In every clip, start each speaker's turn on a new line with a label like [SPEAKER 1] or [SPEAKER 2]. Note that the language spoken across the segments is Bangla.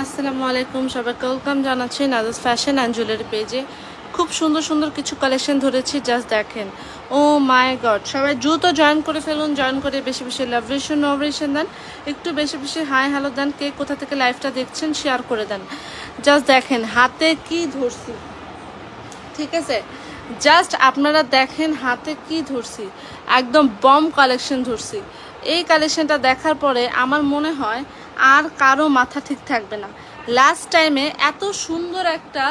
[SPEAKER 1] আসসালামু আলাইকুম, সবাইকে ওয়েলকাম জানাচ্ছি নাজাস ফ্যাশন অ্যান্ড জুয়েলারি পেজে। খুব সুন্দর সুন্দর কিছু কালেকশন ধরেছি, জাস্ট দেখেন। ও মাই গড, সবাই দ্রুত জয়েন করে ফেলুন, জয়েন করে বেশি বেশি লাভরেশন নোভরেশন দেন, একটু বেশি বেশি হাই হ্যালো দেন, কে কোথা থেকে লাইভটা দেখছেন শেয়ার করে দেন। জাস্ট দেখেন হাতে কি ধরছি, ঠিক আছে? জাস্ট আপনারা দেখেন হাতে কি ধরছি, একদম বম কালেকশন ধরছি। এই কালেকশনটা দেখার পরে আমার মনে হয় আর কারো মাথা ঠিক থাকবে না। লাস্ট টাইমে এত সুন্দর একটা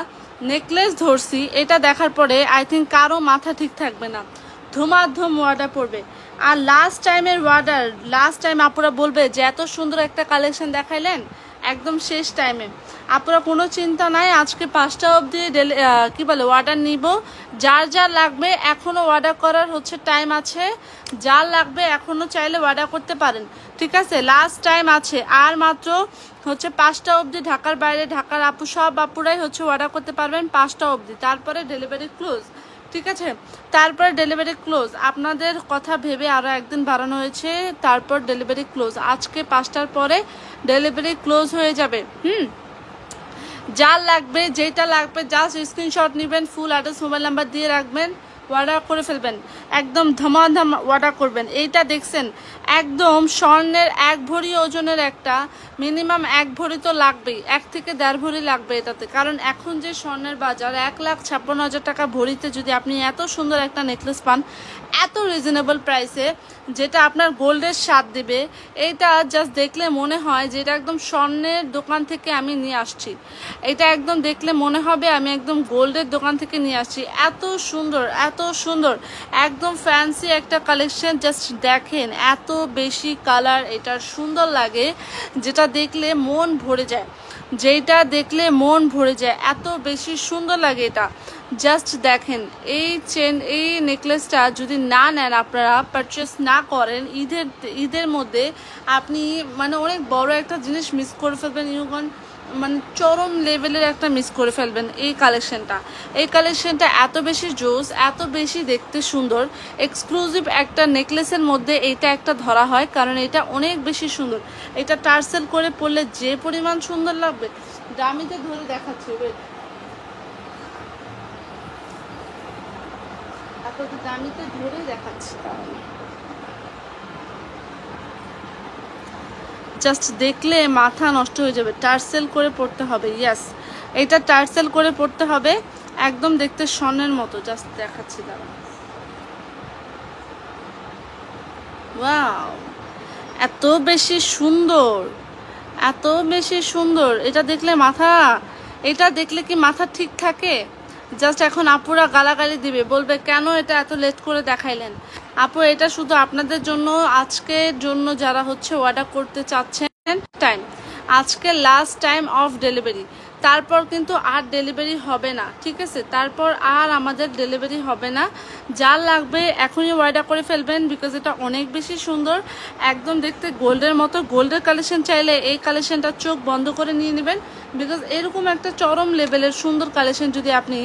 [SPEAKER 1] নেকলেস ধরছি, এটা দেখার পরে আই থিঙ্ক কারো মাথা ঠিক থাকবে না, ধুমাধুম ওয়ার্ডার পড়বে। আর লাস্ট টাইমের ওয়ার্ডার, লাস্ট টাইম আপুরা বলবে যে এত সুন্দর একটা কালেকশন দেখাইলেন একদম শেষ টাইমে। আপনারা কোনো চিন্তা নাই, আজকে 5টা অবধি কি বলে অর্ডার নিব। যার যার লাগবে এখনও অর্ডার করার হচ্ছে টাইম আছে, যার লাগবে এখনও চাইলে অর্ডার করতে পারেন, ঠিক আছে? লাস্ট টাইম আছে আর মাত্র হচ্ছে 5টা অবধি। ঢাকার বাইরে, ঢাকার আপু সব আপুরাই হচ্ছে অর্ডার করতে পারবেন 5টা অবধি, তারপরে ডেলিভারি ক্লোজ, ঠিক আছে? তারপর ডেলিভারি ক্লোজ। আপনাদের কথা ভেবে আরও একদিন বাড়ানো হয়েছে, তারপর ডেলিভারি ক্লোজ। আজকে 5টার পরে ডেলিভারি ক্লোজ হয়ে যাবে। যার লাগবে, যেটা লাগবে জাস্ট স্ক্রিনশট নেবেন, ফুল অ্যাড্রেস মোবাইল নাম্বার দিয়ে রাখবেন, অর্ডার করে ফেলবেন, একদম ধমাধম অর্ডার করবেন। এইটা দেখছেন একদম স্বর্ণের 1 ভরি ওজনের একটা, মিনিমাম 1 ভরি তো লাগবেই, 1 থেকে 1.5 ভরি লাগবে এটাতে। কারণ এখন যে স্বর্ণের বাজার, 1,56,000 টাকা ভরিতে যদি আপনি এত সুন্দর একটা নেকলেস পান এত রিজনেবল প্রাইসে, যেটা আপনার গোল্ডের স্বাদ দেবে, এইটা জাস্ট দেখলে মনে হয় যে এটা একদম স্বর্ণের দোকান থেকে আমি নিয়ে আসছি। এটা একদম দেখলে মনে হবে আমি একদম গোল্ডের দোকান থেকে নিয়ে আসছি। এত সুন্দর, এত সুন্দর, একদম ফ্যান্সি একটা কালেকশন। জাস্ট দেখেন এত বেশি কালার, এটার সুন্দর লাগে, যেটা দেখলে মন ভরে যায়, যেটা দেখলে মন ভরে যায়, এত বেশি সুন্দর লাগে এটা। জাস্ট দেখেন এই এই নেকলেসটা যদি না নেন, আপনারা পারচেস না করেন, ঈদের মধ্যে আপনি মানে অনেক বড় একটা জিনিস মিস করে ফেলবেন, ইউগন মানে চরম লেভেলের একটা মিস করে ফেলবেন। এই কালেকশনটা এত বেশি জোস, এত বেশি দেখতে সুন্দর, এক্সক্লুসিভ একটা নেকলেসের মধ্যে এইটা একটা ধরা হয়, কারণ এটা অনেক বেশি সুন্দর। এটা টার্সেল করে পরলে যে পরিমাণ সুন্দর লাগবে, দামিতে ধরে দেখাচ্ছি, আপনাদের দামিতে ধরে দেখাচ্ছি, জাস্ট দেখলে মাথা নষ্ট হয়ে যাবে। টার্সেল করে পড়তে হবে, ইয়েস, এটা টার্সেল করে পড়তে হবে, একদম দেখতে স্বর্ণের মতো। জাস্ট দেখাচ্ছি, দাঁড়া। ওয়াও, এত বেশি সুন্দর, এত বেশি সুন্দর। এটা দেখলে কি মাথা ঠিক থাকে? জাস্ট এখন আপুরা গালাগালি দিবে, বলবে কেন এটা এত লেট করে দেখাইলেন। আপু এটা শুধু আপনাদের জন্য, আজকের জন্য যারা হচ্ছে অর্ডার করতে চাচ্ছেন, টাইম আজকে লাস্ট টাইম অফ ডেলিভারি, তারপর কিন্তু আর ডেলিভারি হবে না, ঠিক আছে? তারপর আর আমাদের ডেলিভারি হবে না। যার লাগবে এখনই অর্ডার করে ফেলবেন, বিকজ এটা অনেক বেশি সুন্দর, একদম দেখতে গোল্ডের মতো। গোল্ডের কালেকশন চাইলে এই কালেকশনটা চোখ বন্ধ করে নিয়ে নেবেন, বিকজ এরকম একটা চরম লেভেলের সুন্দর কালেকশন যদি আপনি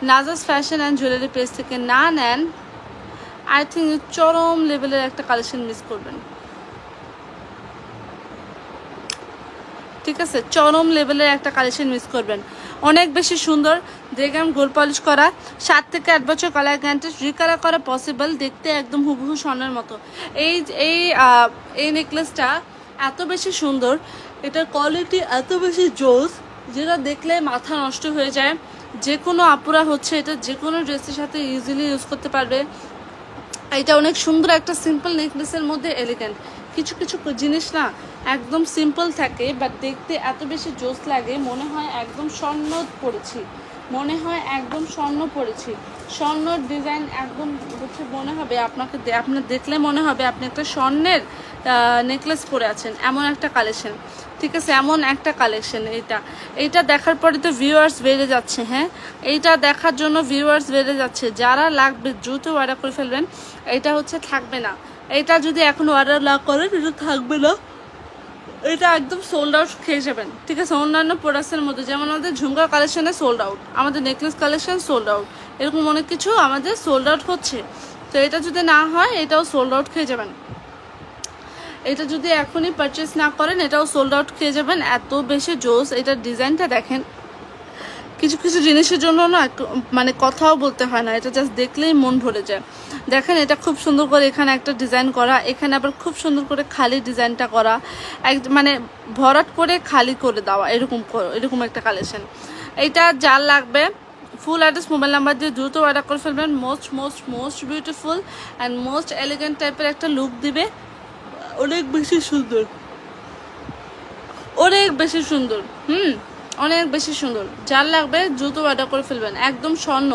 [SPEAKER 1] নাজাস ফ্যাশন অ্যান্ড জুয়েলারি পেজ থেকে না নেন, আই থিঙ্ক চরম লেভেলের একটা কালেকশন মিস করবেন, ঠিক আছে? চরম লেভেলের একটা কালেকশন মিস করবেন। অনেক বেশি সুন্দর, দেখলাম গোল্ড পলিশ করা, 7 থেকে 8 বছর কালার গ্যারান্টি, রিকালার করা পসিবল, দেখতে একদম হুবহু স্বর্ণের মতো। এই এই এই নেকলেসটা এত বেশি সুন্দর, এটার কোয়ালিটি এত বেশি জোস, যেটা দেখলে মাথা নষ্ট হয়ে যায়। যে কোনো আপুরা হচ্ছে এটা যে কোনো ড্রেসের সাথে ইজিলি ইউজ করতে পারবে। এটা অনেক সুন্দর একটা সিম্পল নেকলেসের মধ্যে এলিগেন্ট। কিছু কিছু জিনিস না একদম সিম্পল থাকে, বাট দেখতে এত বেশি জোস লাগে, মনে হয় একদম স্বর্ণ পরেছি, মনে হয় একদম স্বর্ণ পরেছি। স্বর্ণ ডিজাইন একদম হচ্ছে মনে হবে আপনাকে, আপনার দেখলে মনে হবে আপনি একটা স্বর্ণের নেকলেস পরে আছেন, এমন একটা কালেকশন, ঠিক আছে? এমন একটা কালেকশন। এইটা দেখার পরে তো ভিউয়ার্স বেড়ে যাচ্ছে, হ্যাঁ, এইটা দেখার জন্য ভিউয়ার্স বেড়ে যাচ্ছে। যারা লাগবে দ্রুত অর্ডার করে ফেলবেন, এটা হচ্ছে থাকবে না। এটা যদি এখন অর্ডার না করেন এটা থাকবে না, এটা একদম সোল্ড আউট খেয়ে যাবেন, ঠিক আছে? অন্যান্য প্রোডাক্টসের মধ্যে যেমন আমাদের ঝুমকা কালেকশনে সোল্ড আউট, আমাদের নেকলেস কালেকশন সোল্ড আউট, এরকম অনেক কিছু আমাদের সোল্ড আউট হচ্ছে। তো এটা যদি না হয় এটাও সোল্ড আউট খেয়ে যাবেন। এটা যদি এখনই পারচেস না করেন এটাও সোল্ড আউট খেয়ে যাবেন, এত বেশি জোস। এটার ডিজাইনটা দেখেন, কিছু কিছু জিনিসের জন্য না মানে কথাও বলতে হয় না, এটা জাস্ট দেখলেই মন ভরে যায়। দেখেন এটা খুব সুন্দর করে এখানে একটা ডিজাইন করা, এখানে আবার খুব সুন্দর করে খালি ডিজাইনটা করা, মানে ভরাট করে খালি করে দেওয়া, এরকম একটা কালেকশন। এইটা যার লাগবে ফুল অ্যাড্রেস মোবাইল নাম্বার দিয়ে দ্রুত অর্ডার করে ফেলবেন। Most most most beautiful and most elegant টাইপের একটা লুক দিবে, অনেক বেশি সুন্দর, অনেক বেশি সুন্দর, অনেক বেশি সুন্দর। যার লাগবে দ্রুত অর্ডার করে ফেলবেন। একদম স্বর্ণ,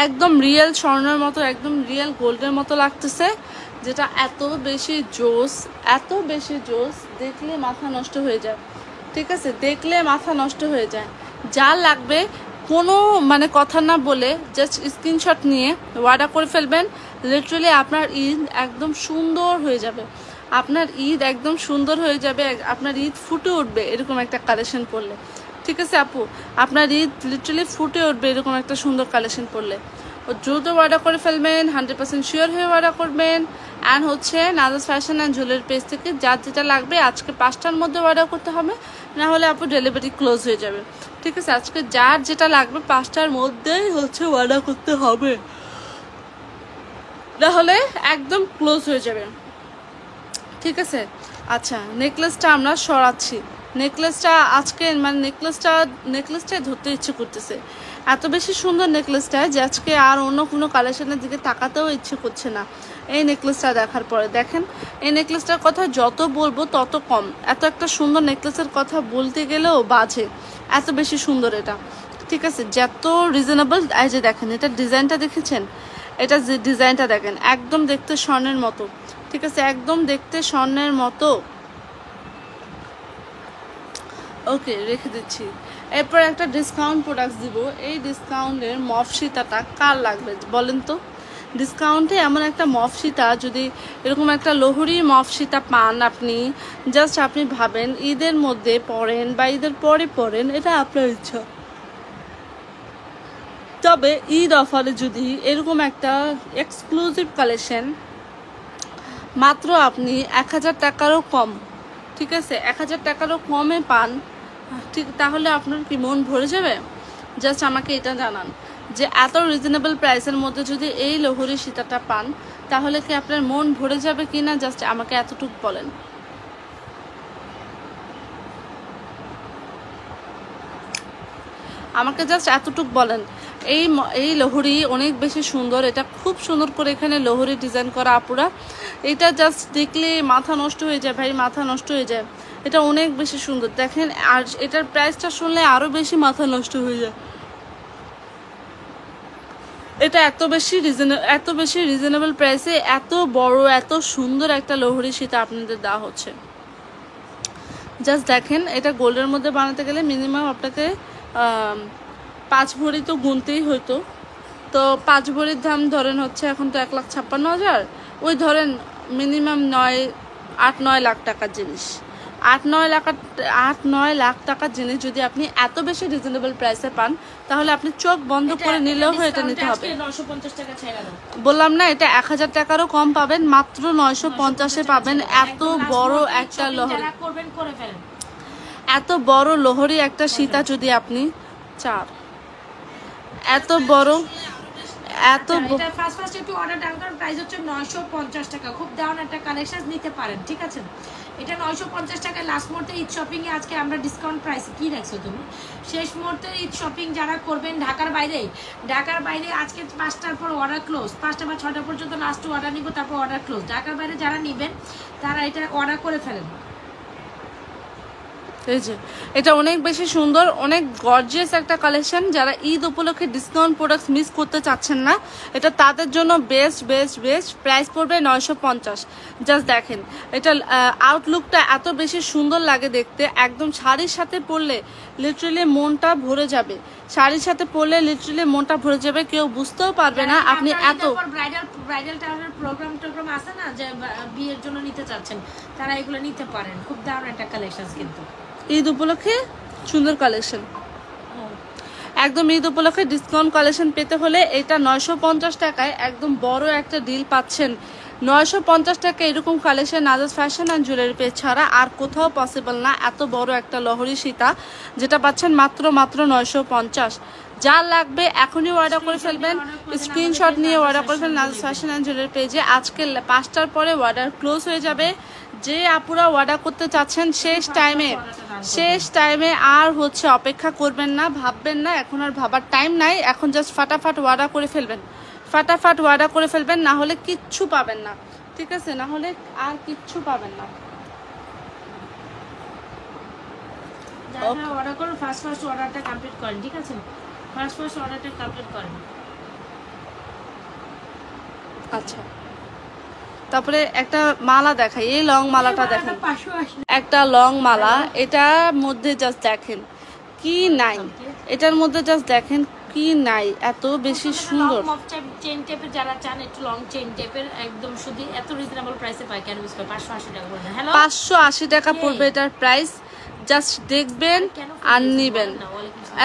[SPEAKER 1] একদম রিয়েল স্বর্ণের মতো, একদম রিয়েল গোল্ডের মতো লাগতেছে, যেটা এত বেশি জোস, এত বেশি জোস, দেখলে মাথা নষ্ট হয়ে যায়। ঠিক আছে, দেখলে মাথা নষ্ট হয়ে যায়। যার লাগবে কোনো মানে কথা না বলে জাস্ট স্ক্রিনশট নিয়ে অর্ডার করে ফেলবেন। লিটারালি আপনার ঈদ একদম সুন্দর হয়ে যাবে, আপনার ঈদ একদম সুন্দর হয়ে যাবে, আপনার ঈদ ফুটে উঠবে এরকম একটা কালেকশন পরলে। ঠিক আছে আপু, আপনার ঈদ লিটারালি ফুটে উঠবে এরকম একটা সুন্দর কালেকশন পরলে। দ্রুত অর্ডার করে ফেলবেন, 100% শিওর হয়ে অর্ডার করবেন। অ্যান্ড হচ্ছে নাজাস ফ্যাশন অ্যান্ড জুয়েলারি পেজ থেকে যার যেটা লাগবে আজকে 5টার মধ্যে অর্ডার করতে হবে, না হলে আপু ডেলিভারি ক্লোজ হয়ে যাবে। ঠিক আছে, আজকে যার যেটা লাগবে 5টার মধ্যেই হচ্ছে অর্ডার করতে হবে, না হলে একদম ক্লোজ হয়ে যাবে। ঠিক আছে, আচ্ছা নেকলেসটা আমরা সরাচ্ছি। নেকলেসটা আজকে মানে নেকলেসটাই ধরতে ইচ্ছে করতেছে, এত বেশি সুন্দর নেকলেসটা যে আজকে আর অন্য কোনো কালেকশনের দিকে তাকাতেও ইচ্ছে করছে না এই নেকলেসটা দেখার পরে। দেখেন এই নেকলেসটার কথা যত বলবো তত কম, এত একটা সুন্দর নেকলেসের কথা বলতে গেলেও বাজে, এত বেশি সুন্দর এটা। ঠিক আছে, যত রিজনেবল। এই যে দেখেন এটার ডিজাইনটা দেখেছেন, এটা যে ডিজাইনটা দেখেন একদম দেখতে স্বর্ণের মতো। ঠিক আছে, একদম দেখতে স্বর্ণের মতো। ওকে, রেখে দিচ্ছি। এরপর একটা ডিসকাউন্ট প্রোডাক্টস দিব। এই ডিসকাউন্টের মফ সীতাটা কার লাগবে বলেন তো? ডিসকাউন্টে এমন একটা মফ সীতা, যদি এরকম একটা লোহরি মফ সীতা পান আপনি, জাস্ট আপনি ভাবেন ঈদের মধ্যে পরেন বা ঈদের পরে পরেন, এটা আপনার ইচ্ছা। তবে ঈদ অফারে যদি এরকম একটা এক্সক্লুসিভ কালেকশন মাত্র আপনি 1000 টাকারও কম, ঠিক আছে 1000 টাকারও কমে পান, ঠিক তাহলে আপনার কি মন ভরে যাবে? জাস্ট আমাকে এটা জানান যে এত রিজনেবল প্রাইসের মধ্যে যদি এই লোহরি সীতাটা পান তাহলে কি আপনার মন ভরে যাবে কি না, জাস্ট আমাকে এতটুকু বলেন। আমাকে জাস্ট এতটুক বলেন। এই লোহরি অনেক বেশি সুন্দর, এটা খুব সুন্দর করে এখানে লোহরি ডিজাইন করা আপুরা, এটা জাস্ট দেখলে মাথা নষ্ট হয়ে যায় ভাই, মাথা নষ্ট হয়ে যায়। এটা অনেক বেশি সুন্দর দেখেন, আর এটার প্রাইসটা শুনলে আরো বেশি মাথা নষ্ট হয়ে যায়। এটা এত বেশি রিজনেবল প্রাইসে এত বড় এত সুন্দর একটা লোহরি সীতা আপনাদের দেওয়া হচ্ছে। জাস্ট দেখেন, এটা গোল্ডের মধ্যে বানাতে গেলে মিনিমাম আপনাকে 5 ভরি তো গুনতেই হইতো, তো 5 ভরির দাম ধরেন হচ্ছে এখন তো 1,56,000, ওই ধরেন মিনিমাম 8-9 লাখ টাকার জিনিস, 8-9 লাখ টাকার জিনিস যদি আপনি এত বেশি রিজনেবল প্রাইসে পান তাহলে আপনি চোখ বন্ধ করে নিলেও এটা নিতে হবে। বললাম না, এটা 1000 টাকারও কম পাবেন, মাত্র 950-এ পাবেন। এত বড় একটা লোহরি, এত বড় লোহরি একটা সীতা যদি আপনি চার, এত বড়
[SPEAKER 2] ফার্স্ট একটু অর্ডার ডাউন করার প্রাইস হচ্ছে 950 টাকা, খুব দারুণ একটা কালেকশন নিতে পারেন। ঠিক আছে, এটা 950 টাকায় লাস্ট মুহূর্তে ঈদ শপিং এ আজকে আমরা ডিসকাউন্ট প্রাইসে কি রাখছো তুমি? শেষ মুহূর্তে ঈদ শপিং যারা করবেন ঢাকার বাইরে আজকে 5টার পর অর্ডার ক্লোজ, 5টা বা 6টা পর্যন্ত লাস্ট অর্ডার নিব, তারপর অর্ডার ক্লোজ। ঢাকার বাইরে যারা নেবেন তারা এটা অর্ডার করে ফেলেন।
[SPEAKER 1] এই যে এটা অনেক বেশি সুন্দর, অনেক গর্জিয়াস একটা কালেকশন। যারা ঈদ উপলক্ষে ডিসকাউন্ট প্রোডাক্ট মিস করতে চাচ্ছেন না, এটা তাদের জন্য বেস্ট। প্রাইস পড়বে 950। জাস্ট দেখেন এটা আউটলুকটা এত বেশি সুন্দর লাগে দেখতে, একদম শাড়ির সাথে পরলে লিটারালি মনটা ভরে যাবে, শাড়ির সাথে পরলে লিটারালি মনটা ভরে যাবে, কেউ বুঝতেও পারবে না আপনি এত
[SPEAKER 2] ব্রাইডাল প্রোগ্রাম আছে না, যে বিয়ের জন্য নিতে চাচ্ছেন তারা এগুলো নিতে পারেন। খুব দারুণ একটা কালেকশন, কিন্তু
[SPEAKER 1] ঈদ উপলক্ষে সুন্দর কালেকশন, একদম ঈদ উপলক্ষে ডিসকাউন্ট কালেকশন পেতে হলে এটা 950 টাকায় একদম বড় একটা ডিল পাচ্ছেন। 950 টাকা এরকম collection Nazas fashion and jewellery page ছাড়া আর কোথাও পসিবল না। এত বড় একটা লহরি সীতা যেটা পাচ্ছেন মাত্র 950। যা লাগবে এখনই অর্ডার করে ফেলবেন, স্ক্রিনশট নিয়ে অর্ডার করে ফেলবেন নাজাস ফ্যাশন অ্যান্ড জুয়েলারি পেজে। আজকে 5টার পরে অর্ডার ক্লোজ হয়ে যাবে। যে আপুরা অর্ডার করতে চাচ্ছেন শেষ টাইমে আর অপেক্ষা করবেন না, ভাববেন না, এখন আর ভাবার টাইম নাই। এখন জাস্ট ফাটাফাট অর্ডার করে ফেলবেন, না হলে কিচ্ছু পাবেন না, ঠিক আছে? না হলে আর কিচ্ছু পাবেন না।
[SPEAKER 2] যারা অর্ডার করুন ফার্স্ট অর্ডারটা কমপ্লিট করেন, ঠিক আছে? ফার্স্ট অর্ডারটা কমপ্লিট করেন।
[SPEAKER 1] আচ্ছা, তারপরে একটা মালা দেখাই, এই লং মালাটা দেখেন, একটা লং মালা। এটার মধ্যে জাস্ট দেখেন কি নাই, এটার মধ্যে জাস্ট দেখেন কি নাই, এত বেশি সুন্দর।
[SPEAKER 2] চেইন টেপের যারা চান একটু লং চেইন টেপের একদম শুধু এত রিজনেবল প্রাইসে পায় কেন বুঝতে 580 টাকা পড়বে। হ্যালো
[SPEAKER 1] 580 টাকা পড়বে এটার প্রাইস। জাস্ট দেখবেন আর নিবেন,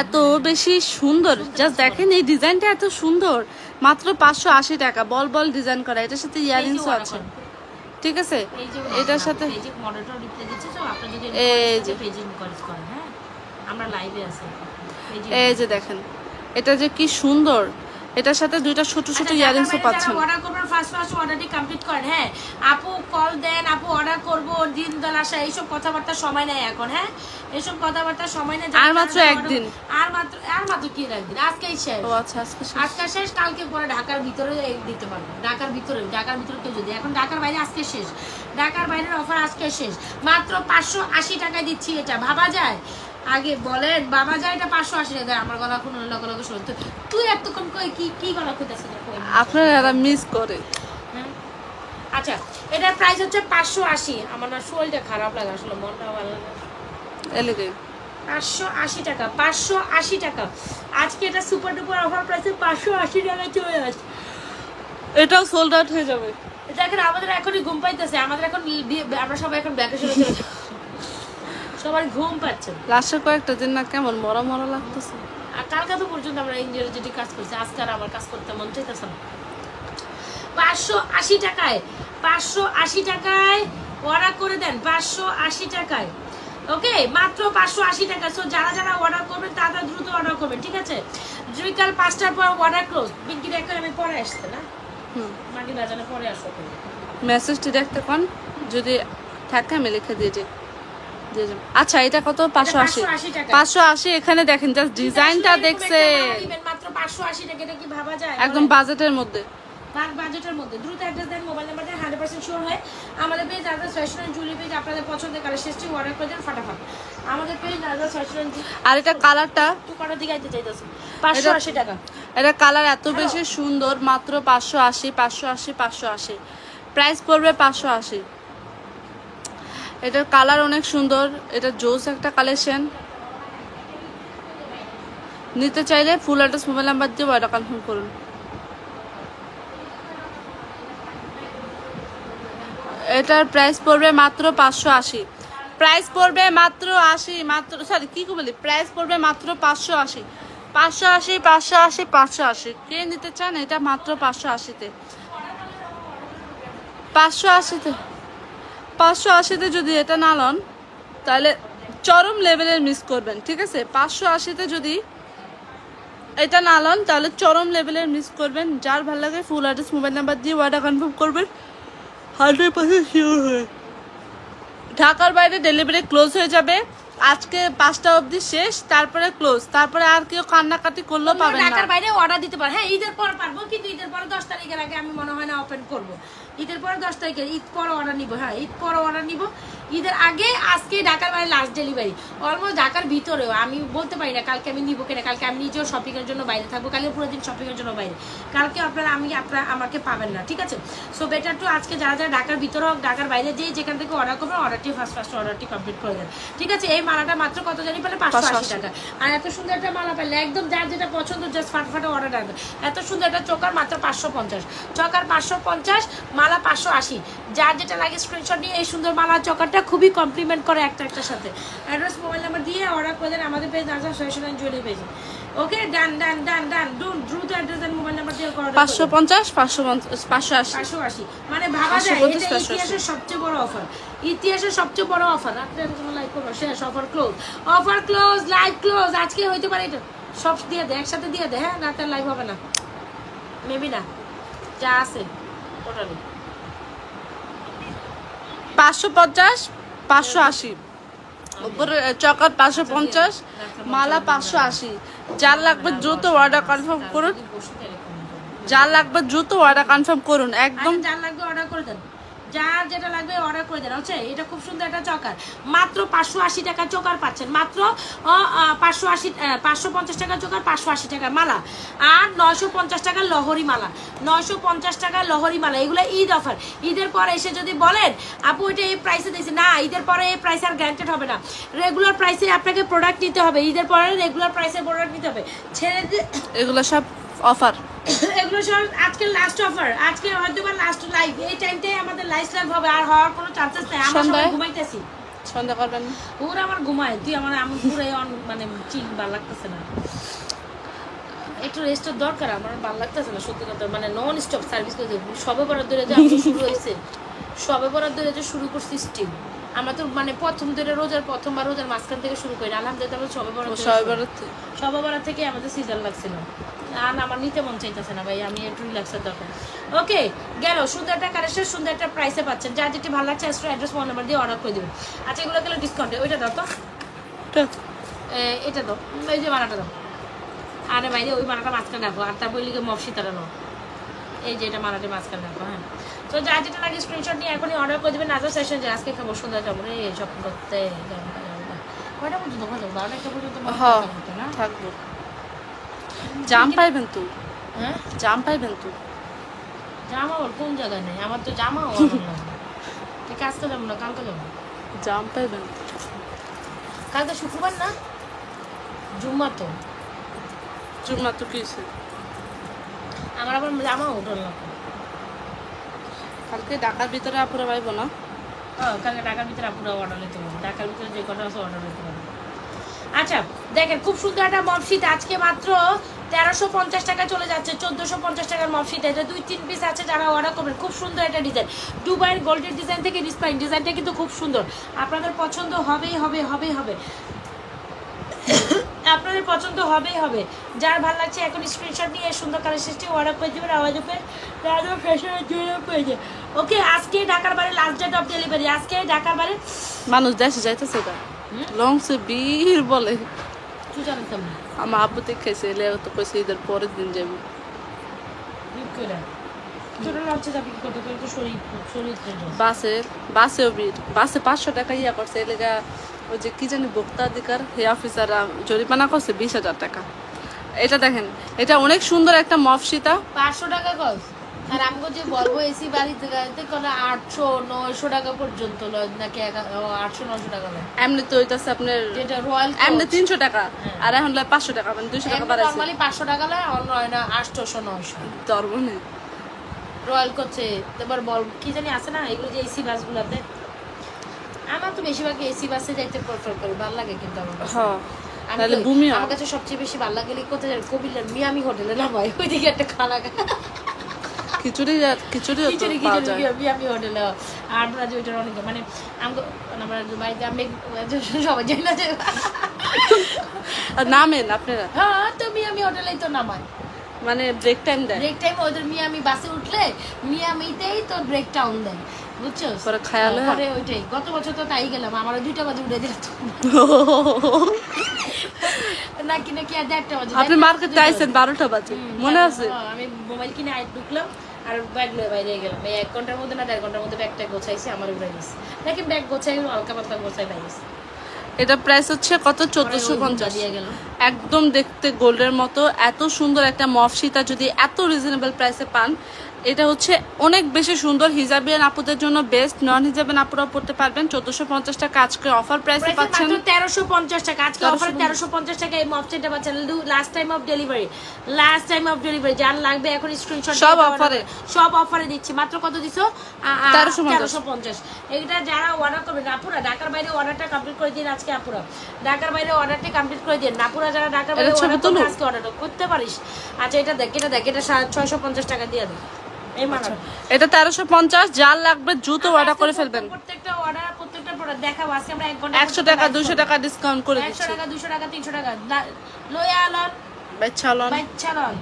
[SPEAKER 1] এত বেশি সুন্দর। জাস্ট দেখেন এই ডিজাইনটা এত সুন্দর, মাত্র 580 টাকা। বল বল ডিজাইন করা, এটার সাথে ইয়ারিংসও আছে, ঠিক আছে? এটার সাথে
[SPEAKER 2] এই যে মডেলটা রিপ্লে দিচ্ছে, তো আপনি যদি
[SPEAKER 1] এই যে
[SPEAKER 2] পেজে ইনকোয়ারি করেন, হ্যাঁ আমরা লাইভে আছি।
[SPEAKER 1] এই যে দেখেন এটা যে কি সুন্দর, এটার সাথে দুইটা ছোট ছোট ইয়ারিংসও পাচ্ছেন।
[SPEAKER 2] অর্ডার করবেন ফার্স্ট অর্ডারটি কমপ্লিট করেন। হ্যাঁ আপু কল দেন, আপু অর্ডার করব, দিন দল আসা, এইসব কথাবার্তা সময় নেই এখন। হ্যাঁ এইসব কথাবার্তা সময় নেই,
[SPEAKER 1] আর মাত্র একদিন,
[SPEAKER 2] আর মাত্র কি একদিন, আজকেই শেষ।
[SPEAKER 1] ও আচ্ছা
[SPEAKER 2] আজকে শেষ, কালকে পরে ঢাকার ভিতরে দিতে পারবো। ঢাকার ভিতরে কেউ যদি এখন ঢাকার বাইরে আজকে শেষ, ঢাকার বাইরের অফার আজকে শেষ। মাত্র 580 টাকায় দিচ্ছি। এটা ভাবা যায়? আগে বলেন বাবা যায় এটা 580 টাকা। আমার গলা কোনো লগে শুনতো, তুই এতক্ষণ কই কি গলা খুঁজতেছিস?
[SPEAKER 1] আপনারা মিস করে।
[SPEAKER 2] হ্যাঁ আচ্ছা, এটার প্রাইস হচ্ছে 580। আমার না শরীরটা খারাপ লাগে আসলে, মনটা ভালো লাগে।
[SPEAKER 1] এলিগে
[SPEAKER 2] 580 টাকা, 580 টাকা। আজকে এটা সুপার ডুপার অফার প্রাইসে 580 টাকায় চলে আসে।
[SPEAKER 1] এটাও সোল্ড আউট হয়ে যাবে।
[SPEAKER 2] দেখেন আমাদের এখনই ঘুম পাইতেছে, আমাদের এখন আমরা সবাই এখন ভ্যাকেশনে চলে যাব, সবার ঘুম পাচ্ছে।
[SPEAKER 1] লাস্টের কয়েকটা দিন না কেমন মরা মরা লাগতেছে।
[SPEAKER 2] আর কালকে তো পর্যন্ত আমরা ইঞ্জিনিয়ার যেটি কাজ করছি, আজকে আর আমার কাজ করতে মন চাইতেছে না। 580 টাকায়, 580 টাকায় অর্ডার করে দেন, 580 টাকায়। ওকে মাত্র 580 টাকা। সো যারা অর্ডার করবেন তারা দ্রুত অর্ডার করবেন, ঠিক আছে? বিকাল 5টার পর অর্ডার ক্লোজ। বিঙ্কি দেখলে আমি পরে আসতে না, মাগি না জানে পরে আসো।
[SPEAKER 1] মেসেজটি দেখতে পান, যদি থাকে আমি লিখে দিয়ে যাই। আচ্ছা এটা কত? 580। এখানে দেখেন জাস্ট ডিজাইনটা দেখছেন,
[SPEAKER 2] মাত্র 580 টাকা। এটা কি ভাবা যায়?
[SPEAKER 1] একদম বাজেটের মধ্যে,
[SPEAKER 2] বাজেটের মধ্যে। দ্রুত অ্যাড্রেস দেন, মোবাইল নাম্বার দেন, 100% শিওর হয় আমাদের page Nazas fashion and jewellery page. আপনাদের পছন্দের কালেকশনটি অর্ডার করে দেন ফাটাফাট আমাদের পেজ নাজাস ফ্যাশন এন্ড।
[SPEAKER 1] আর এটা কালারটা
[SPEAKER 2] তুই কালার দিকে আইতে চাইতাছ 580 টাকা।
[SPEAKER 1] এটা কালার এত বেশি সুন্দর, মাত্র 580। প্রাইস পড়বে 580। এটার কালার অনেক সুন্দর, এটা জোস একটা কালেকশন। নিতে চাইলে ফুল অ্যাড্রেস মোবাইল নাম্বার দিয়ে অর্ডার কনফার্ম করুন। এটার প্রাইস পড়বে মাত্র 580। প্রাইস পড়বে মাত্র 80, মাত্র সরি কি বলি, প্রাইস পড়বে মাত্র 580। কে নিতে চান এটা মাত্র 580-তে? 580-তে যদি এটা না লন তাহলে চরম লেভেলের মিস করবেন, ঠিক আছে? 580-তে যদি এটা না লন তাহলে চরম লেভেলের মিস করবেন। যার ভালো লাগে ফুল অ্যাড্রেস মোবাইল নাম্বার দিয়ে অর্ডার কনফার্ম করবেন, 100% শিওর হয়ে। ঢাকার বাইরে ডেলিভারি ক্লোজ হয়ে যাবে আজকে 5টা অবধি শেষ, তারপরে ক্লোজ। তারপরে আর কেউ কান্নাকাটি করলেও পাবেন না।
[SPEAKER 2] ঢাকার বাইরে অর্ডার দিতে পারে। হ্যাঁ ঈদের পর পারবো, কিন্তু ঈদের পরে 10 তারিখের আগে আমি মনে হয় না ওপেন করব। ঈদের পরে 10 তারিখে, ঈদ পরে অর্ডার নিব। হ্যাঁ ঈদ পরে অর্ডার নিব, ঈদের আগে। আজকে ঢাকার বাইরে লাস্ট ডেলিভারি, অলমোস্ট ঢাকার ভিতরেও। আমি বলতে পারি না কালকে আমি নিব কিনা। কালকে আমি নিজেও শপিং এর জন্য বাইরে থাকবো, কালকে পুরো দিন শপিং এর জন্য বাইরে। কালকে আপনারা আমাকে পাবেন না, ঠিক আছে? সো বেটার টু আজকে যারা ঢাকার ভিতরে হোক ঢাকার বাইরে যেখান থেকে অর্ডার করবেন অর্ডারটি ফার্স্ট অর্ডারটি কমপ্লিট করে দেন, ঠিক আছে? এই মালাটা মাত্র কত জানি পেলে 580 টাকা। আর এত সুন্দর একটা মালা পেলে একদম যার যেটা পছন্দ জাস্ট ফাটাফাটা অর্ডার রাখবে। এত সুন্দর একটা চোকার মাত্র 550, চকার 550, মালা 580। যার যেটা লাগে স্ক্রিনশট নিয়ে এই সুন্দর মালা চকারটা খুবই কমপ্লিমেন্ট করে একটার সাথে। অ্যাড্রেস মোবাইল নাম্বার দিয়ে অর্ডার করে দেন আমাদের page Nazas fashion and jewellery পেজে। ওকে ডান দ্রুত অ্যাড্রেস দেন, মোবাইল নাম্বার দিয়ে
[SPEAKER 1] 550 580
[SPEAKER 2] 580 মানে ভাবা যায় এটা ইতিহাসের সবচেয়ে বড় অফার, ইতিহাসের সবচেয়ে বড় অফার। রাত্রে তুমি লাইক করো, শেষ, offer close, offer close, live close. আজকে হইতে পারে এটা সব দিয়ে দে, একসাথে দিয়ে দে। হ্যাঁ, রাতের লাইভ হবে না, মেবি না, যা আছে টোটালি
[SPEAKER 1] 550 580 উপরে চকার 550, মালা 580। যার লাগবে দ্রুত অর্ডার কনফার্ম করুন, যার লাগবে দ্রুত অর্ডার কনফার্ম করুন একদম।
[SPEAKER 2] যার লাগবে অর্ডার করে দেন, যার যেটা লাগবে অর্ডার করে দেন। হচ্ছে এটা খুব সুন্দর একটা চকার, মাত্র 580 টাকা চকার পাচ্ছেন, মাত্র 550 টাকা চকার, 580 টাকা মালা, আর 950 টাকা লহরি মালা, 950 টাকা লহরি মালা। এগুলো ঈদ অফার। ঈদের পরে এসে যদি বলেন আপু এটা এই প্রাইসে দিয়েছি, না, ঈদের পরে এই প্রাইস আর গ্যারান্টেড হবে না। রেগুলার প্রাইসে আপনাকে প্রোডাক্ট নিতে হবে, ঈদের পরে রেগুলার প্রাইসে প্রোডাক্ট নিতে হবে। ছেড়ে দিয়ে
[SPEAKER 1] এগুলো সব অফার,
[SPEAKER 2] এগুলো সব আজকের লাস্ট অফার, আজকে হয়তো বা লাস্ট লাইভ। এই টাইমটাই আমাদের লাইভ হবে, আর হওয়ার কোনো চান্সেস নাই। আমরা সবাই ঘুমাইতেছি,
[SPEAKER 1] সন্ধ্যা করবেন।
[SPEAKER 2] ওরা আমার ঘুমায়, তুই আমার পুরাই মানে চিল ভালো লাগতেছে না, একটু রেস্টের দরকার। আমার ভালো লাগতেছে না সত্যি কথা, মানে নন স্টপ সার্ভিস করতে। সবে বরাদ ধরে যে শুরু হয়েছে, সবে বরাদ ধরে যে শুরু করছি স্টিম। আমরা তো মানে প্রথম ধরে রোজার প্রথমবার রোজার মাঝখান থেকে শুরু করি, আলহামদুলিল্লাহ আমরা সবে বরাদ থেকে আমাদের সিজন লাগছিল। আর আমার নিতে মন চাইতেছে না ভাই, আমি একটু রিল্যাক্সের দরকার। ওকে, গেল সুন্দর একটা কালেকশন, সুন্দর একটা প্রাইসে পাচ্ছেন। যার যেটি ভালো লাগছে অ্যাড্রেস, ফোন নাম্বার দিয়ে অর্ডার করে দেবেন। আচ্ছা, এগুলো গেলে ডিসকাউন্টে। ওইটা দাও তো, এটা দাও, এই যে মালাটা দাও। আরে বাইরে ওই মালাটা মাঝখানে রাখো, আর তারপর লিখে মফসিতারা নাও। এই যে এটা মালাটা মাঝখানে রাখো। হ্যাঁ, তো যার যেটা লাগে স্ক্রিনশট নিয়ে এখনই অর্ডার করে দেবেন। নাজার সেশন যে আজকে খাবো, সুন্দর যাবো রে শপিং করতে। কয়টা পর্যন্ত দোকান যাবো? 12টা পর্যন্ত না
[SPEAKER 1] থাকবো। জাম পাইবেন তো?
[SPEAKER 2] হ্যাঁ,
[SPEAKER 1] জাম পাইবেন তো?
[SPEAKER 2] জামা আবার কোন জায়গায় নেই? আমার তো জামাও ঠিক, আজকে যাবো না, কালকে যাবো।
[SPEAKER 1] জাম পাইবেন?
[SPEAKER 2] কালকে শুক্রবার না, জুম্মা তো।
[SPEAKER 1] জুম্মা তো কিসে?
[SPEAKER 2] আমার আবার জামা উঠল না।
[SPEAKER 1] কালকে ঢাকার ভিতরে আপুরা পাইব না?
[SPEAKER 2] কালকে ঢাকার ভিতরে আপুরা অর্ডার নিতে পারবো, ঢাকার ভিতরে যে কটা আছে অর্ডার নিতে পারবো। আচ্ছা দেখেন, খুব সুন্দর একটা মফশিট আজকে মাত্র 1350 টাকা চলে যাচ্ছে, 1450 টাকার মফশিট। এটা 2-3 পিস আছে, যারা অর্ডার করবেন। খুব সুন্দর একটা ডিজাইন, দুবাইয়ের গোল্ডের ডিজাইন থেকে ডিসপাইন ডিজাইনটা কিন্তু খুব সুন্দর, আপনাদের পছন্দ হবেই হবে, হবেই হবে, আপনাদের পছন্দ হবেই হবে। যার ভালো লাগছে এখন স্ক্রিনশট নিয়ে সুন্দর কালেকশনটি অর্ডার করে দেবেন। আওয়াজ পেয়ে রাজা ফ্যাশনের জন্য পেয়ে। ওকে, আজকে ঢাকার বাইরে লাস্ট ডেট অফ ডেলিভারি, আজকে ঢাকার বাইরে
[SPEAKER 1] মানুষ দেশে যাইতেছে, এটা লংসে বীর বলে।
[SPEAKER 2] তুই জানতাম না,
[SPEAKER 1] আমার আব্বু তো খেয়েছে, এলে তো কইছে ঈদের পরের দিন যাবি। বাসেও বীর, বাসে 500 টাকা ইয়া করছে, এলাকা ওই যে কি জানি ভোক্তাধিকার হে অফিসার জরিমানা করছে 20,000 টাকা। এটা দেখেন, এটা অনেক সুন্দর একটা মফসিতা।
[SPEAKER 2] 500 টাকা কস, আর আমাকে যে বলবো এসি বাড়িতে গাড়িতে কোনো 800-900 টাকা পর্যন্ত নাকি 800-900 টাকা লয়।
[SPEAKER 1] এমনি তো হইতাছে আপনার
[SPEAKER 2] যেটা রয়্যাল
[SPEAKER 1] এমনি 300 টাকা, আর এখন লয় 500 টাকা, মানে 200 টাকা বাড়াইছে।
[SPEAKER 2] নরমালি 500 টাকা লয়, অন্য হয় না 800-900
[SPEAKER 1] ধরবনে
[SPEAKER 2] রয়্যাল করছে। এবার বল কি জানি আছে না এগুলো যে এসি বাসগুলোতে। আমার তো বেশিরভাগ এসি বাসে যাইতে প্রেফার করি, ভালো লাগে কিন্তু আমার কাছে। আমার কাছে সবচেয়ে বেশি ভালো লাগে কোথায় জানি, কবিলার মিয়ামি হোটেলে নামাই, ওইদিকে একটা খানা
[SPEAKER 1] খিচুড়ি
[SPEAKER 2] মিয়ামি হোটেলে। আর যে ওইটার অনেক মানে আমরা বাড়িতে আমি সবাই যাই না যে
[SPEAKER 1] নামেন আপনারা।
[SPEAKER 2] হ্যাঁ, তো মিয়ামি হোটেলেই তো নামায়,
[SPEAKER 1] মানে ব্রেক টাইম দেয়।
[SPEAKER 2] ব্রেক টাইম ওদের মিয়ামি বাসে উঠলে মিয়ামিতেই তো ব্রেক টাউন দেয়, বুঝছো?
[SPEAKER 1] পরে খায়ালে
[SPEAKER 2] পরে ওইটাই, গত বছর তো তাই গেলাম, আমার 2টা বাজে উঠে দিল নাকি নাকি আর 1টা বাজে।
[SPEAKER 1] আপনি মার্কেটে আইছেন 12টা বাজে, মনে আছে?
[SPEAKER 2] আমি মোবাইল কিনে ঢুকলাম আর ব্যাগ লয়ে বাইরে গেলাম। এই 1 ঘন্টার মধ্যে না 1.5 ঘন্টার মধ্যে ব্যাগটা গোছাইছি, আমার উড়ে গেছে। নাকি ব্যাগ গোছাই হালকা পাতলা গোছাই বাইরে।
[SPEAKER 1] এটা প্রাইস হচ্ছে কত? 1450। একদম দেখতে গোল্ডের মতো, এত সুন্দর একটা মফসিতা যদি এত রিজনেবল প্রাইসে পান, এটা হচ্ছে অনেক বেশি সুন্দর। হিজাবিয়ান আপুদের জন্য বেস্ট, নন হিজাবিয়ান আপুরা পড়তে পারবেন। 1450 টাকা আজকে অফার প্রাইসে পাচ্ছেন।
[SPEAKER 2] 1350 টাকা আজকে অফারে 1350 টাকা এই মফসিটা পাচ্ছেন। Last time of delivery, last time of delivery. যার লাগবে এখন স্ক্রিনশট, সব অফারে দিচ্ছি। মাত্র কত দিছো? 1350। এটা যারা অর্ডার করবেন আপুরা ঢাকার বাইরে অর্ডারটা কমপ্লিট করে দিন আজকে। আপুরা ঢাকার বাইরে অর্ডারটা কমপ্লিট করে দিন। আপুরা আপুরা যারা ঢাকা
[SPEAKER 1] এটা
[SPEAKER 2] বাইরে
[SPEAKER 1] ছবি
[SPEAKER 2] অর্ডার
[SPEAKER 1] তুলো।
[SPEAKER 2] করতে আজকে অর্ডার করতে পারিস। আচ্ছা এটা দেখ, এটা দেখ, এটা 650 টাকা দিয়ে দে। এই মানা
[SPEAKER 1] এটা 1350, যার লাগবে দ্রুত অর্ডার করে ফেলবেন।
[SPEAKER 2] প্রত্যেকটা অর্ডার, প্রত্যেকটা প্রোডাক্ট দেখাবো আজকে আমরা 1 ঘন্টা
[SPEAKER 1] 100 টাকা 200 টাকা ডিসকাউন্ট করে
[SPEAKER 2] 100
[SPEAKER 1] দিচ্ছি।
[SPEAKER 2] টাকা 200 টাকা 300 টাকা লয়ালন
[SPEAKER 1] বেচালন
[SPEAKER 2] বাইচালন,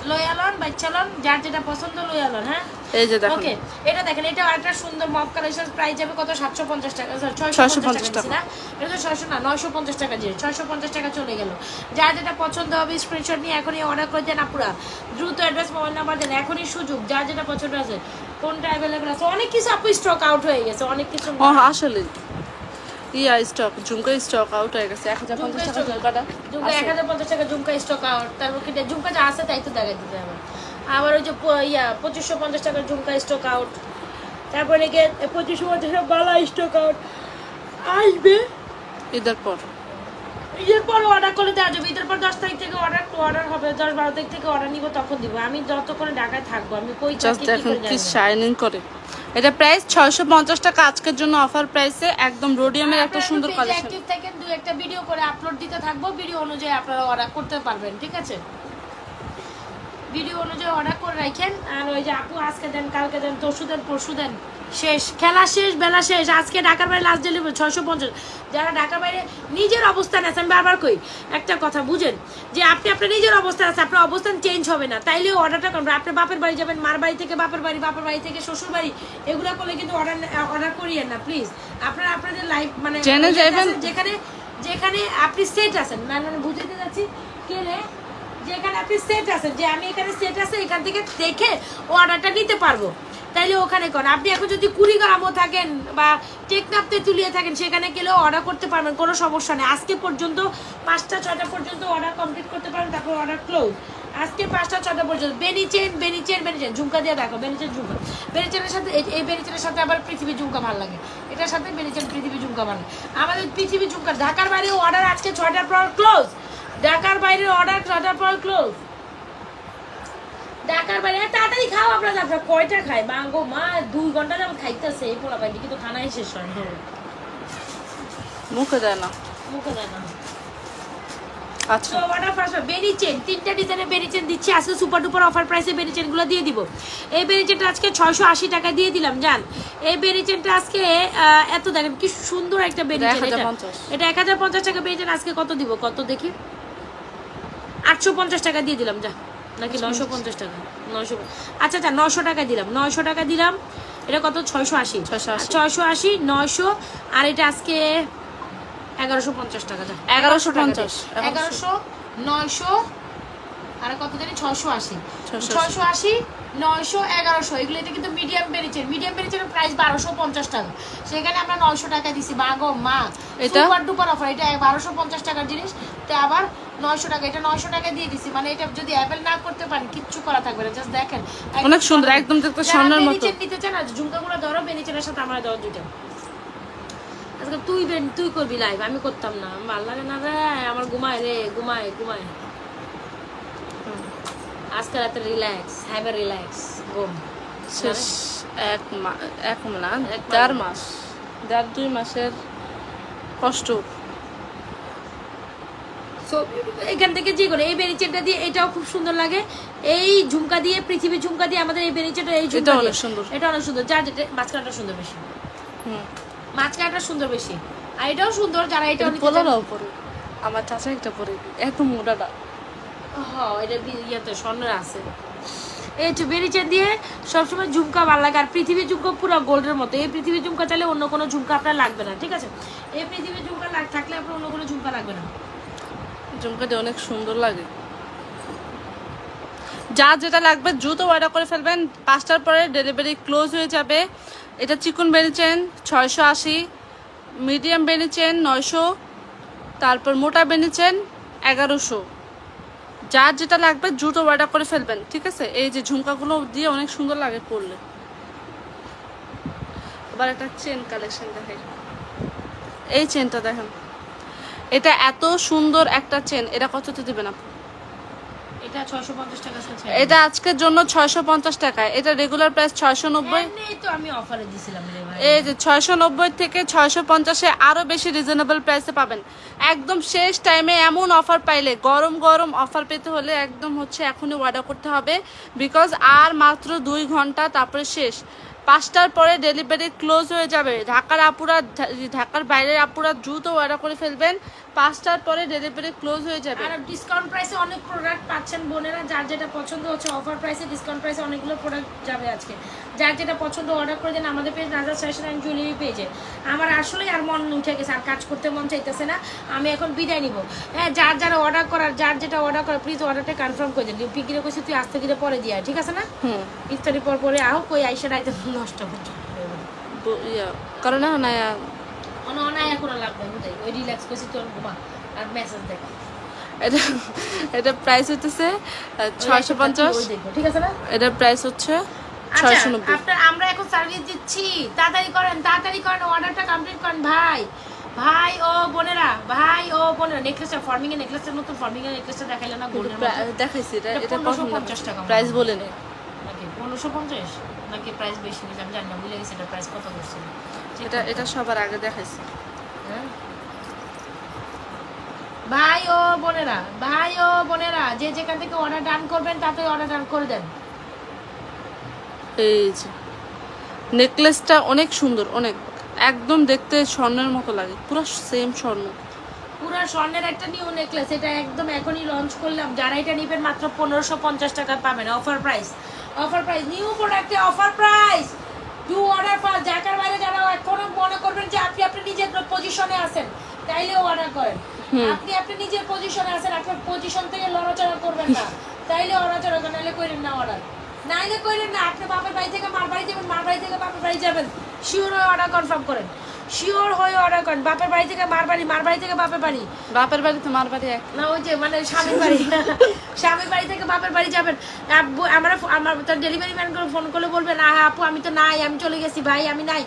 [SPEAKER 2] লয়ালন বাইচালন, যার যেটা পছন্দ লয়ালন। হ্যাঁ
[SPEAKER 1] এই যে দেখুন।
[SPEAKER 2] ওকে, এটা দেখেন, এটা আরেকটা সুন্দর মফ কালেকশন, প্রাইস যাবে কত? 750 টাকা,
[SPEAKER 1] 650
[SPEAKER 2] টাকা না, এটা তো 600 না, 950 টাকা দিয়ে 650 টাকা চলে গেল। যার যেটা পছন্দ হবে স্ক্রিনশট নিয়ে এখনই অর্ডার করে দেন আপুরা, দ্রুত অ্যাড্রেস মোবাইল নাম্বার দেন, এখনই সুযোগ, যার যেটা পছন্দ আছে কোনটা অ্যাভেলেবল আছে। অনেক কিছু আপু স্টক আউট হয়ে গেছে, অনেক কিছু।
[SPEAKER 1] ও আসলে স্টক ঝুমকা স্টক আউট হয়ে গেছে। 1050 টাকা ঝুমকাটা,
[SPEAKER 2] ঝুমকা 1050 টাকা ঝুমকা স্টক আউট। তারপর কি ঝুমকা যা আছে তাই তো দেখা দিতে হবে। আবার ওই যে 2550 টাকার ঝুমকা স্টক আউট, তারপরে গিয়ে 2550 টাকা বালা স্টক আউট আসবে
[SPEAKER 1] ঈদের পর।
[SPEAKER 2] ঈদের পর অর্ডার করলে দেওয়া যাবে। ঈদের পর 10 তারিখ থেকে অর্ডার হবে, 10-12 তারিখ থেকে অর্ডার নিব, তখন দিব। আমি যতক্ষণ ঢাকায় থাকবো, আমি কই
[SPEAKER 1] জাস্ট
[SPEAKER 2] থাকি
[SPEAKER 1] দেখুন কি শাইনিং করে। এটা প্রাইস 650 টাকা আজকের জন্য অফার প্রাইসে, একদম রোডিয়ামের এত সুন্দর কালেকশন।
[SPEAKER 2] অ্যাক্টিভ থাকেন, দুই একটা ভিডিও করে আপলোড দিতে থাকবো, ভিডিও অনুযায়ী আপনারা অর্ডার করতে পারবেন, ঠিক আছে? ভিডিও অনুযায়ী অর্ডার করে রাখেন। আর ওই যে আপু আজকে দেন, কালকে দেন, তরশু দেন, পরশু দেন, শেষ, খেলা শেষ, বেলা শেষ। আজকে ঢাকার বাইরে লাস্ট ডেলিভারি 650। যারা ঢাকার বাইরে নিজের অবস্থান আছে, আমি বারবার কই একটা কথা বুঝেন, যে আপনি আপনার নিজের অবস্থান আছে, আপনার অবস্থান চেঞ্জ হবে না, তাইলেও অর্ডারটা করবেন। আপনি বাপের বাড়ি যাবেন, মার বাড়ি থেকে বাপের বাড়ি, বাপের বাড়ি থেকে শ্বশুর বাড়ি, এগুলো করলে কিন্তু অর্ডার করিয়েন না প্লিজ। আপনারা আপনাদের লাইফ মানে যেখানে যেখানে আপনি সেট আছেন, মানে বুঝতে যাচ্ছি কেনে, যেখানে আপনি সেট আছেন, যে আমি এখানে সেট আছে, এখান থেকে দেখে অর্ডারটা নিতে পারবো, তাইলে ওখানে করেন। আপনি এখন যদি কুড়িগ্রামও থাকেন বা টেকনাফতে তুলিয়ে থাকেন, সেখানে গেলেও অর্ডার করতে পারবেন, কোনো সমস্যা নেই। আজকে পর্যন্ত 5টা-6টা পর্যন্ত অর্ডার কমপ্লিট করতে পারবেন, তারপর অর্ডার ক্লোজ। আজকে 5টা-6টা পর্যন্ত। বেনিচেন ঝুমকা দিয়ে দেখো, বেনিচেন ঝুমকা, বেনিচেনের সাথে এই বেনিচেনের সাথে আবার পৃথিবী ঝুমকা ভালো লাগে, এটার সাথে বেনিচেন পৃথিবী ঝুমকা ভালো লাগে। আমাদের পৃথিবী ঝুমকা ঢাকার বাইরে অর্ডার আজকে 6টার পর ক্লোজ, ঢাকার বাইরে অর্ডার 6টার পর ক্লোজ। ঢাকার বাইরে তাড়াতাড়ি খাও আপনারা, আপনারা কয়টা খায় বাঙ্গো মা, 2 ঘন্টা যাবো খাইতেছে এই পোলা বাইরে, কিন্তু খানাই শেষ হয় না,
[SPEAKER 1] মুখে দেয় না।
[SPEAKER 2] মুখে দেয় না।
[SPEAKER 1] আচ্ছা,
[SPEAKER 2] তো অর্ডার ফার্স্ট বেনিচেন, 3টা ডিজাইনের বেনিচেন দিচ্ছি আজকে সুপার ডুপার অফার প্রাইসে, বেনিচেনগুলো দিয়ে দিব। এই বেনিচেনটা আজকে 680 টাকা দিয়ে দিলাম, জান। এই বেনিচেনটা আজকে এত দেখেন কি সুন্দর একটা বেনিচেন, এটা 1050 টাকা বেনিচেন আজকে কত দিব, কত দেখি, 850 টাকা দিয়ে দিলাম, যা, নাকি 950 টাকা, 900, আচ্ছা 900 টাকা দিলাম, 900 টাকা দিলাম। এটা কত? 680, 900, আর এটা আজকে 1150 টাকা, যা
[SPEAKER 1] 1150,
[SPEAKER 2] 1100, 900, আর কত জানি 680, 680, 900, 1100, এগুলো। এটা কিন্তু মিডিয়াম বেরিয়েছে, মিডিয়াম বেরিয়েছে প্রাইস 1250 টাকা, সেখানে আমরা 900 টাকা দিছি। বাগো মা, সুপার ডুপার অফার, এটা 1250 টাকার জিনিস, তো আবার 900 টাকা, এটা 900 টাকা দিয়ে দিছি। মানে এটা যদি অ্যাপেল না করতে পারেন কিচ্ছু করা থাকবে না, জাস্ট দেখেন
[SPEAKER 1] অনেক সুন্দর, একদম দেখতে স্বর্ণের মতো।
[SPEAKER 2] বেনিচেন নিতে চান, ঝুমকাগুলো ধরো, বেনিচেনের সাথে আমার দাও দুইটা। আজকে তুই করবি লাইভ, আমি করতাম না, ভালো লাগে না রে, আমার ঘুমায় রে, ঘুমায়। আজকে রাতে রিল্যাক্স, হ্যাভ এ রিল্যাক্স ঘুম।
[SPEAKER 1] শেষ 1 মাস, 2 মাসের কষ্ট।
[SPEAKER 2] এখান থেকে যে করে এই বেনিচেনটা দিয়ে, এটাও খুব সুন্দর লাগে। এই ঝুমকা দিয়ে, পৃথিবী ঝুমকা দিয়ে আমাদের এই বেনিচেনটা, এই ঝুমকা
[SPEAKER 1] অনেক সুন্দর,
[SPEAKER 2] এটা অনেক সুন্দর। যা যেটা মাঝখানটা সুন্দর বেশি, মাঝখানটা সুন্দর বেশি, আর এটাও সুন্দর। যারা এটা
[SPEAKER 1] পরে আমার চাচা একটা পরে একদম মোটাটা,
[SPEAKER 2] হ্যাঁ এটা ইয়েতে স্বর্ণের আছে। এই বেনিচেন দিয়ে সবসময় ঝুমকা ভালো লাগে, আর পৃথিবী ঝুমকা পুরো গোল্ডের মতো। এই পৃথিবী ঝুমকা চাইলে অন্য কোনো ঝুমকা আপনার লাগবে না, ঠিক আছে? এই পৃথিবী ঝুমকা থাকলে আপনার অন্য কোনো ঝুমকা লাগবে না।
[SPEAKER 1] ঝুমকাটা অনেক সুন্দর লাগে। যা যেটা লাগবে দ্রুত অর্ডার করে ফেলবেন, 5টার পরে ডেলিভারি ক্লোজ হয়ে যাবে। এটা চিকন বেনিচেন 680, মিডিয়াম বেনিচেন 900, তারপর মোটা বেনিচেন 1100। যার যেটা লাগবে দ্রুত অর্ডার করে ফেলবেন, ঠিক আছে? এই যে ঝুমকাগুলো দিয়ে অনেক সুন্দর লাগে পরলে। আবার একটা চেন কালেকশন দেখাই, এই চেনটা দেখেন, এটা এত সুন্দর একটা চেন, এটা কততে দিবেন আপনি?
[SPEAKER 2] এটা 650 টাকা আছে।
[SPEAKER 1] এটা আজকের জন্য 650 টাকা, এটা রেগুলার প্রাইস 690।
[SPEAKER 2] এই তো আমি অফারে দিছিলাম রে ভাই।
[SPEAKER 1] এই যে 690 থেকে 650 আরো বেশি রিজনেবল প্রাইসে পাবেন। একদম শেষ টাইমে এমন অফার পাইলে, গরম গরম অফার পেতে হলে একদম হচ্ছে এখনই অর্ডার করতে হবে, বিকজ আর মাত্র 2 ঘন্টা তারপরে শেষ। 5টার পরে ডেলিভারি ক্লোজ হয়ে যাবে। ঢাকার বাইরের আপুরা দ্রুত অর্ডার করে ফেলবেন, 5টার পরে ডেলিভারি ক্লোজ হয়ে যাবে।
[SPEAKER 2] আর ডিসকাউন্ট প্রাইসে অনেক প্রোডাক্ট পাচ্ছেন বোনেরা, যার যেটা পছন্দ হচ্ছে অফার প্রাইসে ডিসকাউন্ট প্রাইসে অনেকগুলো প্রোডাক্ট যাবে আজকে। যার যেটা পছন্দ অর্ডার করে দেন আমাদের পেজ নাজাত ফ্যাশন অ্যান্ড জুয়েলারি পেজে। আমার আসলেই আর মন উঠে গেছে, আর কাজ করতে মন চাইতেছে না, আমি এখন বিদায় নিব। হ্যাঁ, যার যারা অর্ডার করার, যার যেটা অর্ডার করার প্লিজ অর্ডারটা কনফার্ম করে দেন। পিকিরে কইছি তুই আস্তে ধীরে পরে দিয়া, ঠিক আছে না? ইফতারি পর পরে আহ কই আইসা রাইতে নষ্ট করছে
[SPEAKER 1] কারণ না
[SPEAKER 2] অনায়া করে লাগবে বুঝাই, ওই রিল্যাক্স করছি তোর ঘুমা আর মেসেজ দেখ।
[SPEAKER 1] এটা প্রাইস হচ্ছে 650,
[SPEAKER 2] ঠিক আছে না?
[SPEAKER 1] এটা প্রাইস হচ্ছে 690।
[SPEAKER 2] আপনার আমরা এখন সার্ভিস দিচ্ছি, তাড়াতাড়ি করেন অর্ডারটা কমপ্লিট করেন ভাই ও বোনেরা, নেকলেসটা ফর্মিং এর নেকলেসের মতো, ফর্মিং এর নেকলেসটা দেখাইলো না গোল্ডের মতো
[SPEAKER 1] দেখাইছি। এটা
[SPEAKER 2] 1550 টাকা
[SPEAKER 1] প্রাইস বলে নে
[SPEAKER 2] নাকি 1550 নাকি প্রাইস বেশি নিছে আমি জানি না, ভুলে গেছি এটা প্রাইস কত করছে।
[SPEAKER 1] এটা সবার আগে দেখাইছি।
[SPEAKER 2] হ্যাঁ ভাই ও বোনেরা যে যেখান থেকে অর্ডার ডান করবেন তাতে অর্ডার ডান করে দেন।
[SPEAKER 1] এই যে নেকলেসটা অনেক সুন্দর, অনেক একদম দেখতে স্বর্ণের মতো লাগে, পুরো সেম স্বর্ণ,
[SPEAKER 2] পুরো স্বর্ণের একটা নিউ নেকলেস। এটা একদম এখনই লঞ্চ করলাম, যারা এটা নেবেন মাত্র 1550 টাকা পাবেন। অফার প্রাইস নিউ প্রোডাক্টে offer price. Do order fast. ঢাকার বাইরে যারা এখনো মনে করবেন যে আপনি নিজের পজিশনে আছেন, তাইলেও অর্ডার করেন। আপনি নিজের পজিশনে আছেন, আপনার পজিশন থেকে লড়াচড়া করবেন না, তাইলে লড়াচড়া করেন, নাইলে করেন না অর্ডার, নাইলে করেন না। আপনি বাপের বাড়ি থেকে মার বাড়ি যাবেন, মার বাড়ি থেকে বাপের বাড়ি যাবেন, শিওর হয়ে অর্ডার কনফার্ম করেন, বাপের বাড়ি থেকে মার বাড়ি, মার বাড়ি থেকে বাপের বাড়ি,
[SPEAKER 1] বাপের বাড়ি তো মার বাড়ি এক
[SPEAKER 2] না, ওই যে মানে স্বামীর বাড়ি স্বামীর বাড়ি থেকে বাপের বাড়ি যাবেন। আমার তার ডেলিভারি ম্যান করে ফোন করলে বলবেন আপু আমি তো নাই, আমি চলে গেছি ভাই, আমি নাই,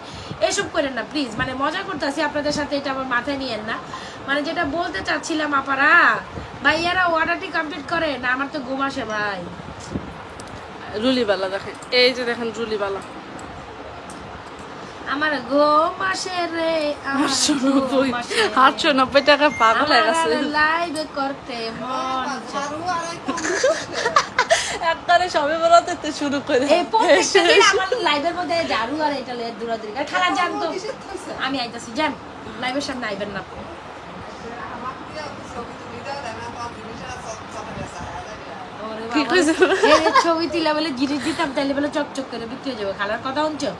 [SPEAKER 2] এসব করেন না প্লিজ। মানে মজা করতেছি আপনাদের সাথে, এটা আমার মাথায় নিয়েন না। মানে যেটা বলতে চাচ্ছিলাম আপারা ভাইয়ারা অর্ডারটি কমপ্লিট করেন, আমার তো ঘুম আসে ভাই।
[SPEAKER 1] রুলিবালা দেখেন, এই যে দেখেন রুলিবালা,
[SPEAKER 2] আমার ঘুম আসে রে,
[SPEAKER 1] 890 টাকা পাগল হয়ে গেছে।
[SPEAKER 2] লাইভ করতে মন
[SPEAKER 1] একবারে সবে বলাতে শুরু করে
[SPEAKER 2] এই প্রত্যেকটা দিন আমার লাইভের মধ্যে ঝাড়ু আর এটা লে দৌড়াদৌড়ি আর খালা জানতো আমি আইতাছি, জান লাইভের সামনে আইবেন না। ছবি তুলে বলে জিনিস দিতাম তাইলে বলে চকচক করে বিক্রি হয়ে যাবে। খালার কথা শুনছো?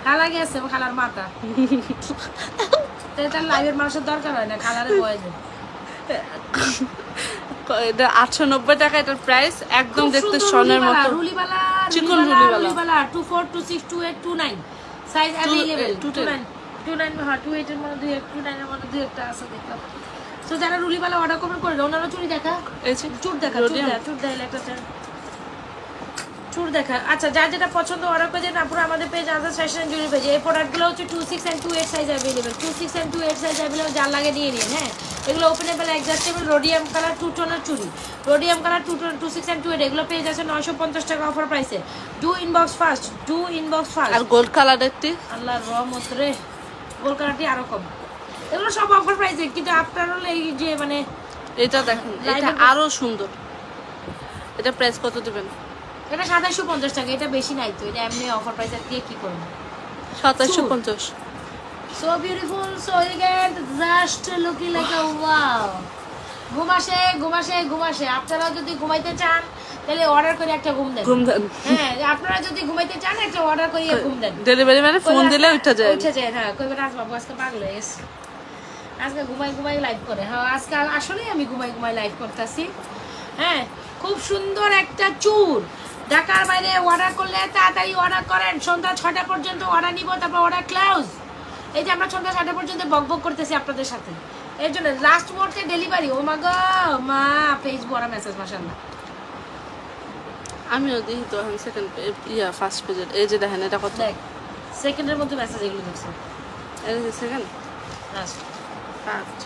[SPEAKER 2] খালা গেছে খালার মাথা তার লাইভের মানুষের দরকার হয় না, খালারে বয়ে।
[SPEAKER 1] এটা 890 টাকা এটার প্রাইস, একদম দেখতে স্বর্ণের মতো।
[SPEAKER 2] রুলিবালা
[SPEAKER 1] চিকন
[SPEAKER 2] রুলিবালা 24262829 সাইজ अवेलेबल 29 হ্যাঁ 28 এর মধ্যে 29 এর মধ্যে একটা আছে দেখলাম। সো যারা রুলিবালা অর্ডার করবেন করে দাও। ওনারা চুড়ি দেখা, এই যে চুড় দেখা, চুড় দেখা চুড় দেখা। আচ্ছা যার যেটা পছন্দ অর্ডার করে দেন। পুরো আমাদের পেজ নাজাত ফ্যাশন এন্ড জুয়েলারি পেজ। এই প্রোডাক্টগুলো হচ্ছে 26 and 28 size available, 26 and 28 size available, যার লাগে নিয়ে নিন। হ্যাঁ এগুলো ওপেনেবল অ্যাডজাস্টেবল রোডিয়াম কালার 2 টোনের চুড়ি, রোডিয়াম কালার 26 and 28 এগুলো পেজ আছে 950 টাকা অফার প্রাইসে। ডু ইনবক্স ফার্স্ট
[SPEAKER 1] আর গোল্ড কালার দেখতে
[SPEAKER 2] আল্লাহর রহমত রে, গোল্ড কালারটি আরো কম। এগুলো সব অফার প্রাইসে, কিন্তু আপনার হলো এই যে মানে
[SPEAKER 1] এটা দেখেন, এটা আরো সুন্দর। এটা প্রাইস কত দিবেন?
[SPEAKER 2] এটা 2750 টাকা, এটা বেশি নাই তো, এটা এমনি অফার প্রাইসে দিয়ে কি করব।
[SPEAKER 1] 2750
[SPEAKER 2] so beautiful, so elegant, just looking like a wow. ঘুমাসে আপনারা যদি ঘুমাইতে চান তাহলে অর্ডার করে একটা ঘুম দেন। হ্যাঁ আপনারা যদি ঘুমাইতে চান একটা অর্ডার করিয়ে ঘুম দেন।
[SPEAKER 1] ডেলিভারি মানে ফোন দিলে উঠে যায়।
[SPEAKER 2] হ্যাঁ কইবেন বাবু আজকে পাগল হয়ে গেছে, আজকে ঘুমাই লাইভ করে। হ্যাঁ আজকে আসলেই আমি ঘুমাই লাইভ করতেছি। হ্যাঁ খুব সুন্দর একটা চুর। ঢাকার বাইরে অর্ডার করলে তাড়াতাড়ি অর্ডার করেন, সন্ধ্যা 6টা পর্যন্ত অর্ডার নিব, তারপর অর্ডার ক্লোজ। এই যে আমরা সন্ধ্যা 6টা পর্যন্ত বকবক করতেছি আপনাদের সাথে, এর জন্য লাস্ট মুহূর্তে ডেলিভারি। ও মা গো মা, পেজ বড় মেসেজ মাশাআল্লাহ।
[SPEAKER 1] আমিও দেখি তো এখন সেকেন্ড ফার্স্ট পেজে, এই যে দেখেন এটা কত,
[SPEAKER 2] দেখ সেকেন্ডের মধ্যে মেসেজ এগুলো দেখছো,
[SPEAKER 1] এই যে সেকেন্ড
[SPEAKER 2] লাস্ট
[SPEAKER 1] ফার্স্ট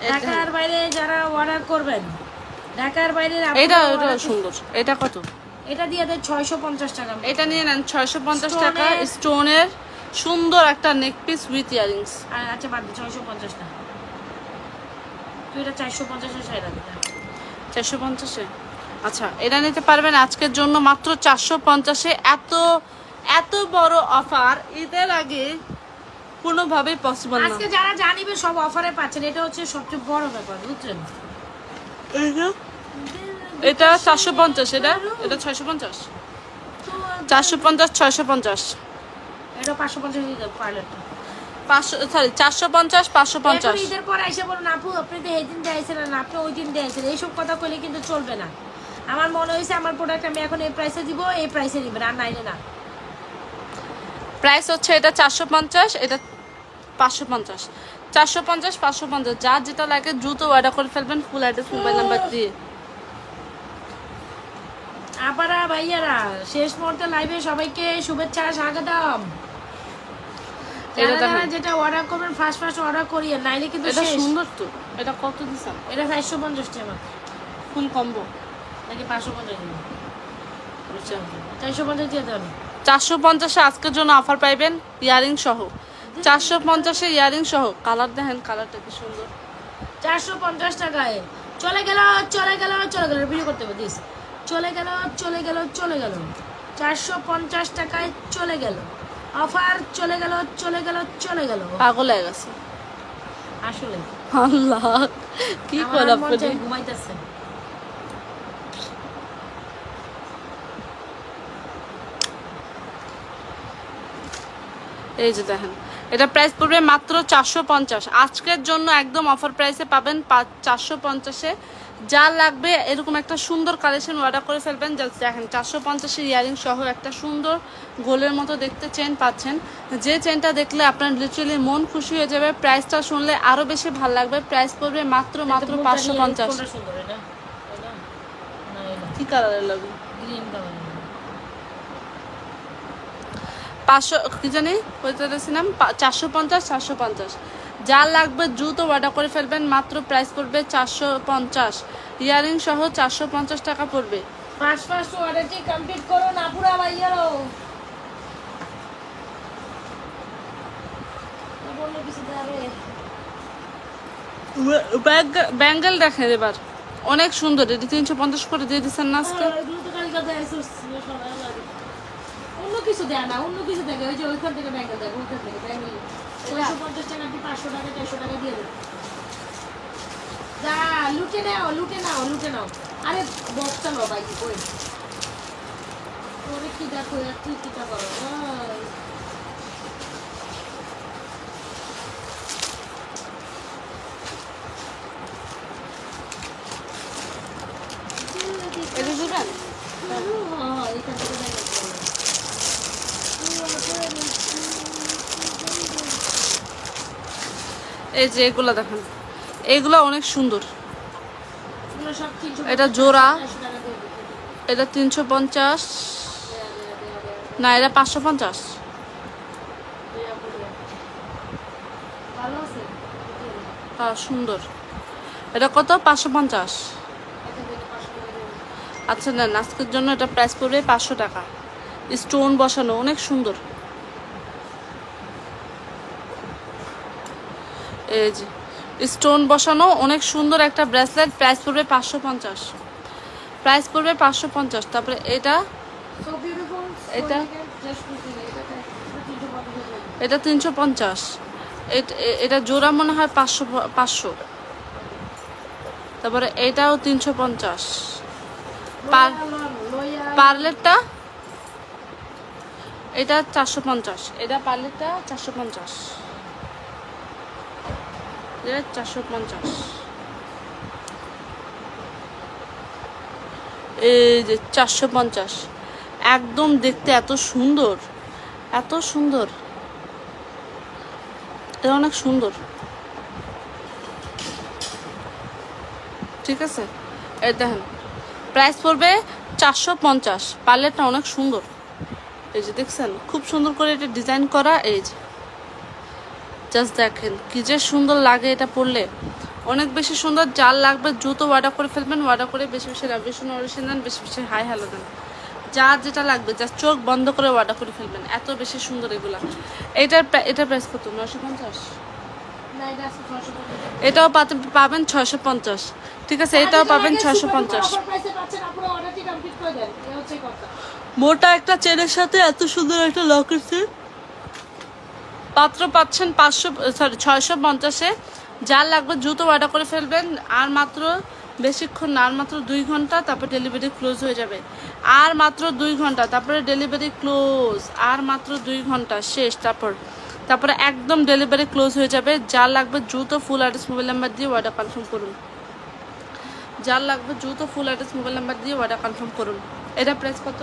[SPEAKER 2] ঢাকার বাইরে যারা অর্ডার করবেন, ঢাকার বাইরে
[SPEAKER 1] এটা সুন্দর। এটা কত?
[SPEAKER 2] এটা দিয়ে দেয় 650 টাকা।
[SPEAKER 1] এটা নিয়ে নেন 650 টাকা। স্টোনের সুন্দর একটা নেক পিস উইথ ইয়ারিংস।
[SPEAKER 2] আচ্ছা বাদ দে, 650 না, তুই এটা 450 এর সাইড আছে।
[SPEAKER 1] 450-এ? আচ্ছা, এটা নিতে পারবেন আজকের জন্য মাত্র 450-এ। এত বড় অফার ঈদের আগে কোনোভাবেই পসিবল না।
[SPEAKER 2] আজকে যারা জানিবে সব অফারে পাচ্ছেন, এটা হচ্ছে সবচেয়ে বড় ব্যাপার, বুঝছেন?
[SPEAKER 1] এটা 450, এটা 650। 450 650।
[SPEAKER 2] এটা 550 দিয়ে দাও পার্লারটা।
[SPEAKER 1] 450 550।
[SPEAKER 2] ঈদের পর এসে বলুন আপু আপনি তো এই দিন দিয়েছিলেন না, আপনি ওই দিন দিয়েছিলেন, এইসব কথা কইলে কিন্তু চলবে না। আমার মনে হয়েছে আমার প্রোডাক্ট আমি এখন এই প্রাইসে দিব, এই প্রাইসে নিবেন, আর নাইলে না।
[SPEAKER 1] প্রাইস হচ্ছে এটা 450, এটা 550। 450 550, যার যেটা লাগে দ্রুত অর্ডার করে ফেলবেন ফুল অ্যাড্রেস মোবাইল নাম্বার দিয়ে।
[SPEAKER 2] আপারা ভাইয়ারা শেষ মুহূর্তে লাইভে সবাইকে শুভেচ্ছা স্বাগতম। যেটা অর্ডার করবেন ফার্স্ট অর্ডার করিয়ে, নাইলে কিন্তু
[SPEAKER 1] এটা সুন্দর তো। এটা কত দিছেন?
[SPEAKER 2] এটা 450 টাকা
[SPEAKER 1] ফুল কম্বো
[SPEAKER 2] নাকি 550 দিন? 450 দিয়ে দেন।
[SPEAKER 1] 450-এ আজকের জন্য অফার পাইবেন ইয়ারিং সহ। 450-এ ইয়ারিং সহ। কালার দেখেন, কালারটা কি সুন্দর।
[SPEAKER 2] 450 টাকায় চলে গেল ভিডিও করতে হবে দিস। চলে গেল 450 টাকায় চলে গেল অফার, চলে গেল।
[SPEAKER 1] পাগল হয়ে গেছে
[SPEAKER 2] আসলে।
[SPEAKER 1] আল্লাহ কি করে আপনি
[SPEAKER 2] ঘুমাইতেছে।
[SPEAKER 1] এই যে দেখেন, এটা প্রাইস পড়বে মাত্র 450। আজকের জন্য একদম অফার প্রাইসে পাবেন 450-এ। যা লাগবে এরকম একটা সুন্দর কালেকশন অর্ডার করে ফেলবেন। জাস্ট দেখেন 450-এর ইয়ারিং সহ একটা সুন্দর গোলের মতো দেখতে চেন পাচ্ছেন। যে চেনটা দেখলে আপনার লিটারালি মন খুশি হয়ে যাবে। প্রাইসটা শুনলে আরো বেশি ভালো লাগবে। প্রাইস পড়বে মাত্র 550। কি কালারের লাগবে?
[SPEAKER 2] Green colour.
[SPEAKER 1] 500 কি জানি বলতেছিলাম 450। যা লাগবে দ্রুত অর্ডার করে ফেলবেন। মাত্র প্রাইস পড়বে 450। ইয়ারিং সহ 450 টাকা পড়বে।
[SPEAKER 2] ফার্স্ট অর্ডারটি কমপ্লিট করুন আপুরা ভাইয়ারো।
[SPEAKER 1] ব্যাঙ্গেল দেখেন এবার, অনেক সুন্দর। এটি 350 করে দিয়ে দিচ্ছেন না আজকে?
[SPEAKER 2] অন্য কিছু দেয় না, অন্য কিছু দেখে ওই যে ওইখান থেকে ব্যাঙ্গেল দেখো, ওইখান থেকে ব্যাঙ্গেল 450 টাকা আপনি 500 টাকা 400 টাকা দিয়ে দেবেন। যা লুটে নাও। আরে বক্সটা নাও ভাই, ওই তোরে কি দেখো তুই কিটা করো।
[SPEAKER 1] এটা দিবেন?
[SPEAKER 2] হ্যাঁ এখান থেকে ব্যাঙ্গেল করো।
[SPEAKER 1] এই যে এগুলো দেখেন, এগুলো অনেক সুন্দর। এটা জোড়া, এটা 350 না, এটা 550। হ্যাঁ সুন্দর। এটা কত? 550। আচ্ছা না, আজকের জন্য এটা প্রাইস পড়বে 500 টাকা। স্টোন বসানো, অনেক সুন্দর। এই যে স্টোন বসানো অনেক সুন্দর একটা ব্রেসলেট। প্রাইস পড়বে 550। তারপরে এটা 350। এটা জোড়া মনে হয় 500। তারপরে এটাও 350। পার্লেটটা এটা 450। এটা পার্লেটটা 450। 450। এই যে 450, একদম দেখতে এত সুন্দর। এটা অনেক সুন্দর। ঠিক আছে, এই দেখেন প্রাইস পড়বে 450। পার্লেটটা অনেক সুন্দর। এই যে দেখছেন খুব সুন্দর করে এটা ডিজাইন করা। এই যে জাস্ট দেখেন কি যে সুন্দর লাগে এটা পরলে, অনেক বেশি সুন্দর। যার লাগবে জুতো অর্ডার করে ফেলবেন, অর্ডার করে বেশি বেশি রাবিশন অরিজিন দেন, বেশি বেশি হাই হ্যালো দেন। যার যেটা লাগবে যা চোখ বন্ধ করে অর্ডার করে ফেলবেন, এত বেশি সুন্দর এগুলা। এটার প্রাইস কত? 950। এটাও পাবেন 650। ঠিক আছে, এটাও পাবেন 650। মোটা একটা চেনের সাথে এত সুন্দর একটা লকেট সেট পাত্র পাচ্ছেন 650-এ। যার লাগবে জুতো অর্ডার করে ফেলবেন। আর মাত্র বেশিক্ষণ না, আর মাত্র 2 ঘন্টা, তারপর ডেলিভারি ক্লোজ হয়ে যাবে। আর মাত্র 2 ঘন্টা, তারপরে ডেলিভারি ক্লোজ। আর মাত্র 2 ঘন্টা শেষ, তারপরে একদম ডেলিভারি ক্লোজ হয়ে যাবে। যার লাগবে জুতো ফুল অ্যাড্রেস মোবাইল নাম্বার দিয়ে অর্ডার কনফার্ম করুন। যার লাগবে জুতো ফুল অ্যাড্রেস মোবাইল নাম্বার দিয়ে অর্ডার কনফার্ম করুন। এটা প্রাইস কত?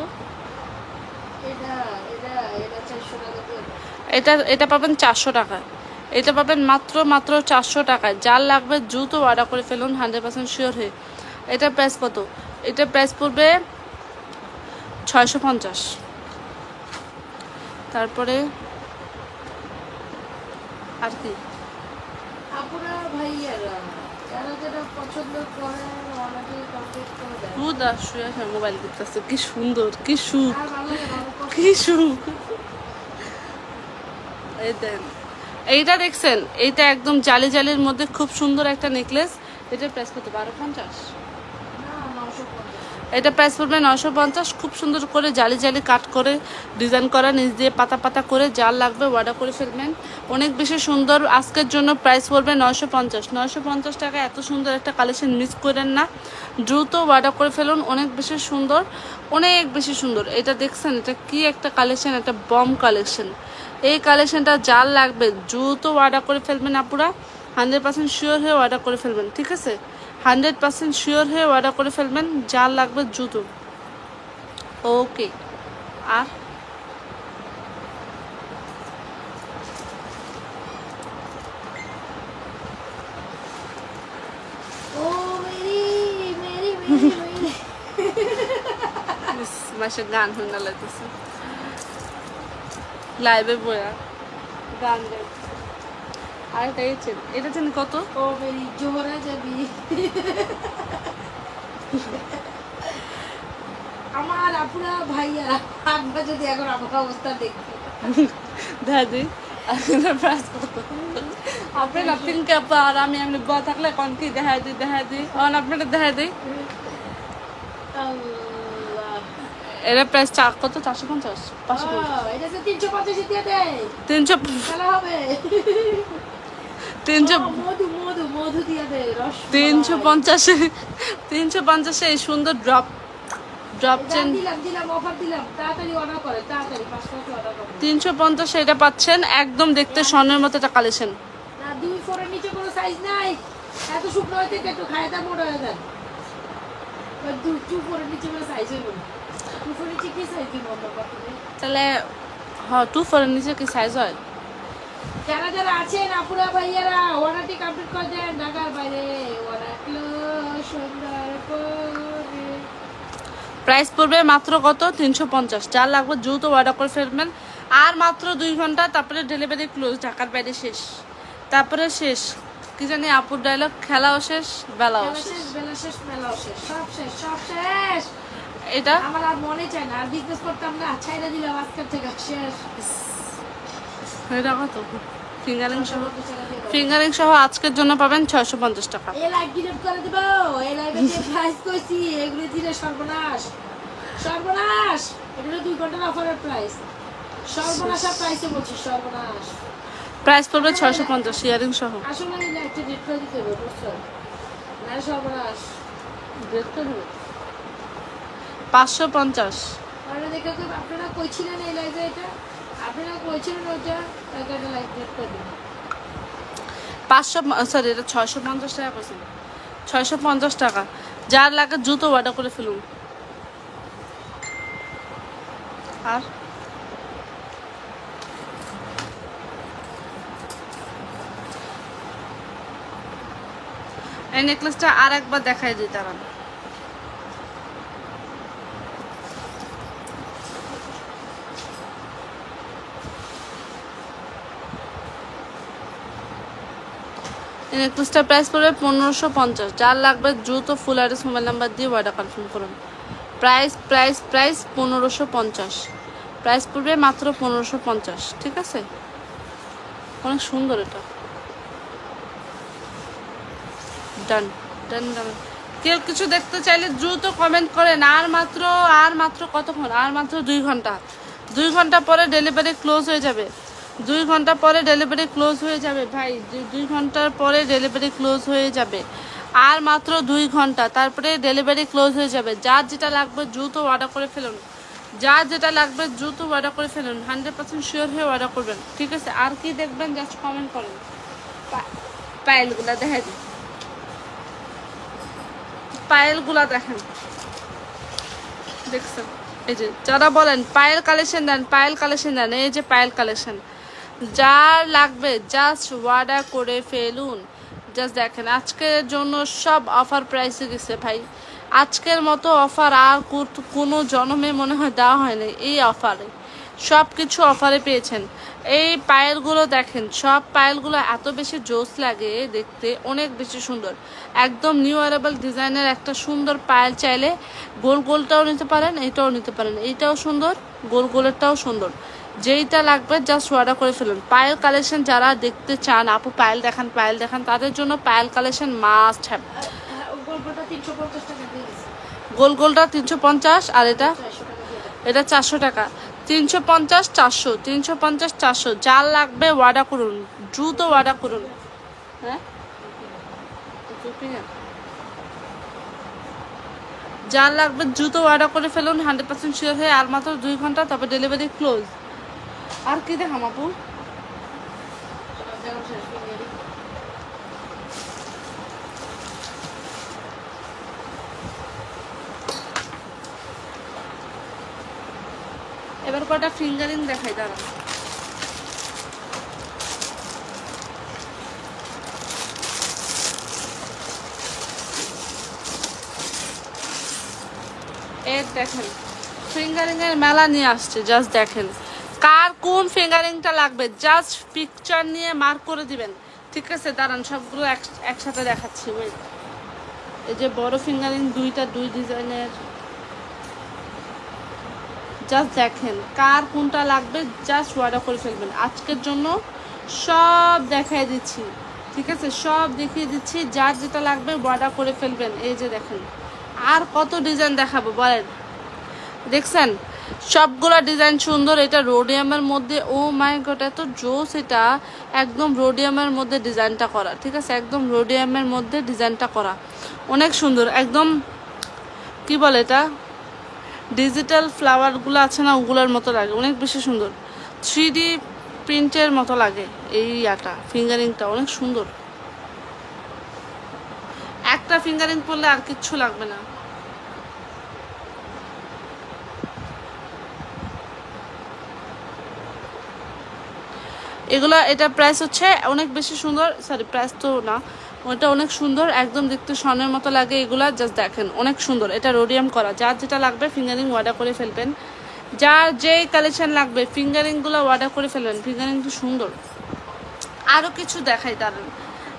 [SPEAKER 1] এটা পাবেন 400 টাকা। এটা পাবেন মাত্র 400 টাকায়। যার লাগবে জুতো অর্ডার করে ফেলুন 100% শিওর হয়ে। এটা প্রাইস কত? এটা প্রাইস পড়বে 650। তারপরে আর কি মোবাইল করতেছে, কি সুন্দর, কি সুখ, কি সুখ। এই দেন, এইটা দেখছেন? এইটা একদম জালি জালির মধ্যে খুব সুন্দর একটা নেকলেস। এটার প্রাইস কত? 1250। এটা প্রাইস পড়বে 950। খুব সুন্দর করে জালি জালি কাট করে ডিজাইন করা, নিচ দিয়ে পাতা পাতা করে। যার লাগবে অর্ডার করে ফেলবেন। অনেক বেশি সুন্দর। আজকের জন্য প্রাইস পড়বে 950। 950 টাকা এত সুন্দর একটা কালেকশন মিস করেন না, দ্রুত অর্ডার করে ফেলুন। অনেক বেশি সুন্দর, অনেক বেশি সুন্দর। এটা দেখছেন? এটা কি একটা কালেকশন, একটা বম কালেকশন। এই কালেকশনটা যার লাগবে দ্রুত অর্ডার করে ফেলবেন আপুরা। 100% শিওর হয়ে অর্ডার করে ফেলবেন। ঠিক আছে, 100% শিওর হয়ে অর্ডার করে ফেলবেন। যার লাগবে জুতো। ওকে। আর মাসে গান শুনে লাগতেছে লাইভে বয়া গান গাইছে। আর এটা জানি কত?
[SPEAKER 2] ও মেরি জোহরা যাবি। আমার আপুরা ভাইয়া, আমরা যদি এখন আমার অবস্থা দেখি
[SPEAKER 1] দাদি প্রাইস কত? আপনার পিঙ্ক আপা আর আমি এমনি বয়া থাকলে কোন কি দেখা দিই আপনাদের দেখা দিই। এর প্রাইস কত? 450, 550।
[SPEAKER 2] এটা 350 দিয়ে দেয়।
[SPEAKER 1] 300
[SPEAKER 2] খেলা হবে।
[SPEAKER 1] 300
[SPEAKER 2] মধু দিয়ে দেয়।
[SPEAKER 1] 350 এই সুন্দর ড্রপ চেন
[SPEAKER 2] দিলাম অফার দিলাম। তাড়াতাড়ি অর্ডার করে, তাড়াতাড়ি 500 অর্ডার করে।
[SPEAKER 1] 350 এটা পাচ্ছেন। একদম দেখতে স্বর্ণের মতো একটা কালেকশন।
[SPEAKER 2] না 2-4 এর নিচে কোনো সাইজ নাই। এত শুকনো হইতে একটু খায় দাম মোটা হয়ে যায়। 2-4 এর নিচে কোনো সাইজ হবে না। 2-4 এর নিচে কি সাইজ দিব আমরা কততে?
[SPEAKER 1] তাহলে হ্যাঁ 2-4 এর নিচে কি সাইজ হয়?
[SPEAKER 2] যারা যারা আছেন আপুরা ভাইয়ারা অর্ডারটি কমপ্লিট করে দেন। ঢাকার বাইরে অর্ডার সুন্দর করে।
[SPEAKER 1] প্রাইস পড়বে মাত্র কত? 350। যার লাগবে দ্রুত অর্ডার করে ফেলবেন। আর মাত্র 2 ঘন্টা, তারপরে ডেলিভারি ক্লোজ। ঢাকার বাইরে শেষ, তারপরে শেষ। কি জানি আপুর ডায়লগ, খেলাও শেষ, বেলাও শেষ।
[SPEAKER 2] বেলা শেষ, মেলাও শেষ, সব শেষ, সব শেষ।
[SPEAKER 1] এটা
[SPEAKER 2] আমার আর মনে চায় না, আর বিজনেস করতাম না, ছাইরা দিলাম আজকের থেকে শেষ।
[SPEAKER 1] এটা কত? ফিঙ্গারিং সহ আজকের জন্য পাবেন 650 টাকা।
[SPEAKER 2] এই লাইভ ডিলিট করে দেব। এই লাইভে যে প্রাইস কইছি এগুলো দিলে সর্বনাশ, সর্বনাশ। এটা 2 ঘন্টার অফারের প্রাইস। সর্বনাশ আর প্রাইসে বলছি সর্বনাশ।
[SPEAKER 1] প্রাইস পড়বে 650 ইয়ারিং সহ।
[SPEAKER 2] আসলে এই লাইভটা ডিলিট করে দিতে হবে, বুঝছো? না সর্বনাশ।
[SPEAKER 1] ডিলিট করে দেব 550।
[SPEAKER 2] মানে দেখো তো আপনারা কইছিলেন এই লাইভে, এটা আপনারা কইছিলেন ওটা, একটা লাইভ ডিলিট করে দিন।
[SPEAKER 1] 500 সরি এটা 650 টাকা করছেন। 650 টাকা। যার লাগে জুতো অর্ডার করে ফেলুন। আর এই নেকলেসটা আর একবার দেখাই দিই তারা। এই নেকলেসটার প্রাইস পড়বে 1550। যার লাগবে দ্রুত ফুল অ্যাড্রেস মোবাইল নাম্বার দিয়ে অর্ডার কনফার্ম করুন। প্রাইস 1550, প্রাইস পড়বে মাত্র 1550। ঠিক আছে, অনেক সুন্দর এটা। ডান ডান ডান। কেউ কিছু দেখতে চাইলে দ্রুত কমেন্ট করেন। আর মাত্র কতক্ষণ? আর মাত্র 2 ঘন্টা। 2 ঘন্টা পরে ডেলিভারি ক্লোজ হয়ে যাবে। 2 ঘন্টা পরে ডেলিভারি ক্লোজ হয়ে যাবে ভাই, 2 ঘন্টার পরে ডেলিভারি ক্লোজ হয়ে যাবে। আর মাত্র 2 ঘন্টা, তারপরে ডেলিভারি ক্লোজ হয়ে যাবে। যার যেটা লাগবে দ্রুত অর্ডার করে ফেলুন। যার যেটা লাগবে দ্রুত অর্ডার করে ফেলুন। 100% শিওর হয়ে অর্ডার করবেন। ঠিক আছে, আর কি দেখবেন জাস্ট কমেন্ট করেন। পায়েলগুলা দেখা দিই, পায়েলগুলা দেখেন, দেখছেন? এই যে যারা বলেন পায়েল কালেকশন দেন, পায়েল কালেকশন দেন, এই যে পায়েল কালেকশন। যার লাগবে জাস্ট অর্ডার করে ফেলুন। জাস্ট দেখেন, আজকের জন্য সব অফার প্রাইসে গেছে ভাই। আজকের মতো অফার আর কোনো জন্মে মনে হয় দেওয়া হয়নি। এই অফারে সব কিছু অফারে পেয়েছেন। এই পায়েলগুলো দেখেন, সব পায়েলগুলো এত বেশি জোস লাগে দেখতে, অনেক বেশি সুন্দর। একদম নিউ অ্যারাইভাল ডিজাইনের একটা সুন্দর পায়েল চাইলে গোল গোলটাও নিতে পারেন, এইটাও নিতে পারেন। এইটাও সুন্দর, গোল গোলেরটাও সুন্দর। যেইটা লাগবে জাস্ট অর্ডার করে ফেলুন। পায়েল কালেকশন যারা দেখতে চান, আপু পায়েল দেখান, পায়েল দেখান, তাদের জন্য পায়েল কালেকশন মাস্ট হ্যাভ। গোল গোলটা 350, আর এটা 400 টাকা। 350 400, 350 400। যার লাগবে অর্ডার করুন, দ্রুত অর্ডার করুন। হ্যাঁ, যার লাগবে দ্রুত অর্ডার করে ফেলুন। 100% শিওর হয়ে আর মাত্র 2 ঘন্টা, তারপর ডেলিভারি ক্লোজ। আর কি দেখাম আপু? এবার কটা ফিঙ্গারিং দেখাই, দাঁড়ান। দেখেন, ফিঙ্গারিং এর মেলা নিয়ে আসছে। জাস্ট দেখেন কার কোন ফিঙ্গারিংটা লাগবে, জাস্ট পিকচার নিয়ে মার্ক করে দিবেন। ঠিক আছে, দাঁড়ান সবগুলো একসাথে দেখাচ্ছি। ওয়েট, এই যে বড় ফিঙ্গারিং দুইটা, 2 ডিজাইনের। জাস্ট দেখেন কার কোনটা লাগবে, জাস্ট অর্ডার করে ফেলবেন। আজকের জন্য সব দেখাই দিচ্ছি। ঠিক আছে, সব দেখিয়ে দিচ্ছি। যার যেটা লাগবে অর্ডার করে ফেলবেন। এই যে দেখেন, আর কত ডিজাইন দেখাবো বলেন? দেখছেন সবগুলা ডিজাইন সুন্দর। এটা রোডিয়ামের মধ্যে, ও মাই গড এত জোস! এটা একদম রোডিয়ামের মধ্যে ডিজাইনটা করা। ঠিক আছে, একদম রোডিয়ামের মধ্যে ডিজাইনটা করা, অনেক সুন্দর। একদম কি বলে এটা, ডিজিটাল ফ্লাওয়ারগুলো আছে না, ওগুলোর মতো লাগে, অনেক বেশি সুন্দর। 3D প্রিন্টের মতো লাগে এই ইয়াটা, ফিঙ্গারিংটা অনেক সুন্দর। একটা ফিঙ্গারিং পরলে আর কিচ্ছু লাগবে না। এগুলো, এটা প্রাইস হচ্ছে অনেক বেশি সুন্দর। সরি, প্রাইস তো না, ওটা অনেক সুন্দর, একদম দেখতে স্বর্ণের মতো লাগে এগুলা। জাস্ট দেখেন অনেক সুন্দর। এটা রোডিয়াম করা। যার যেটা লাগবে ফিঙ্গারিং অর্ডার করে ফেলবেন। যার যেই কালেকশন লাগবে ফিঙ্গারিংগুলো অর্ডার করে ফেলবেন। ফিঙ্গারিং তো সুন্দর। আরও কিছু দেখাই, দাঁড়ান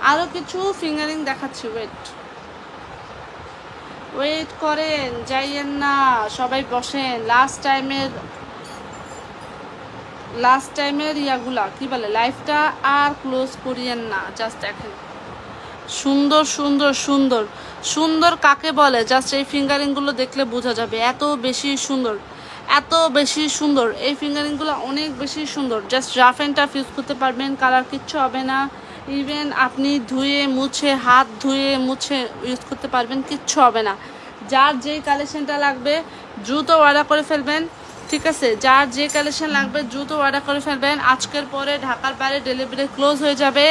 [SPEAKER 1] আরও কিছু ফিঙ্গারিং দেখাচ্ছি। ওয়েট করেন, যাইয়েন না, সবাই বসেন। লাস্ট টাইমের ইয়াগুলা কি বলে, লাইফটা আর ক্লোজ করিয়েন না। জাস্ট দেখেন সুন্দর সুন্দর সুন্দর সুন্দর কাকে বলে, জাস্ট এই ফিঙ্গারিংগুলো দেখলে বোঝা যাবে। এত বেশি সুন্দর, এত বেশি সুন্দর। এই ফিঙ্গারিংগুলো অনেক বেশি সুন্দর। Just rough and tough use করতে পারবেন, কালার কিচ্ছু হবে না। ইভেন আপনি ধুয়ে মুছে, হাত ধুয়ে মুছে ইউজ করতে পারবেন, কিচ্ছু হবে না। যার যেই কালেকশনটা লাগবে দ্রুত অর্ডার করে ফেলবেন। ঠিক আছে, যার যে কালেকশন লাগবে দ্রুত অর্ডার করে ফেলবেন। আজকের পরে ঢাকার বাইরে ডেলিভারি ক্লোজ হয়ে যাবে।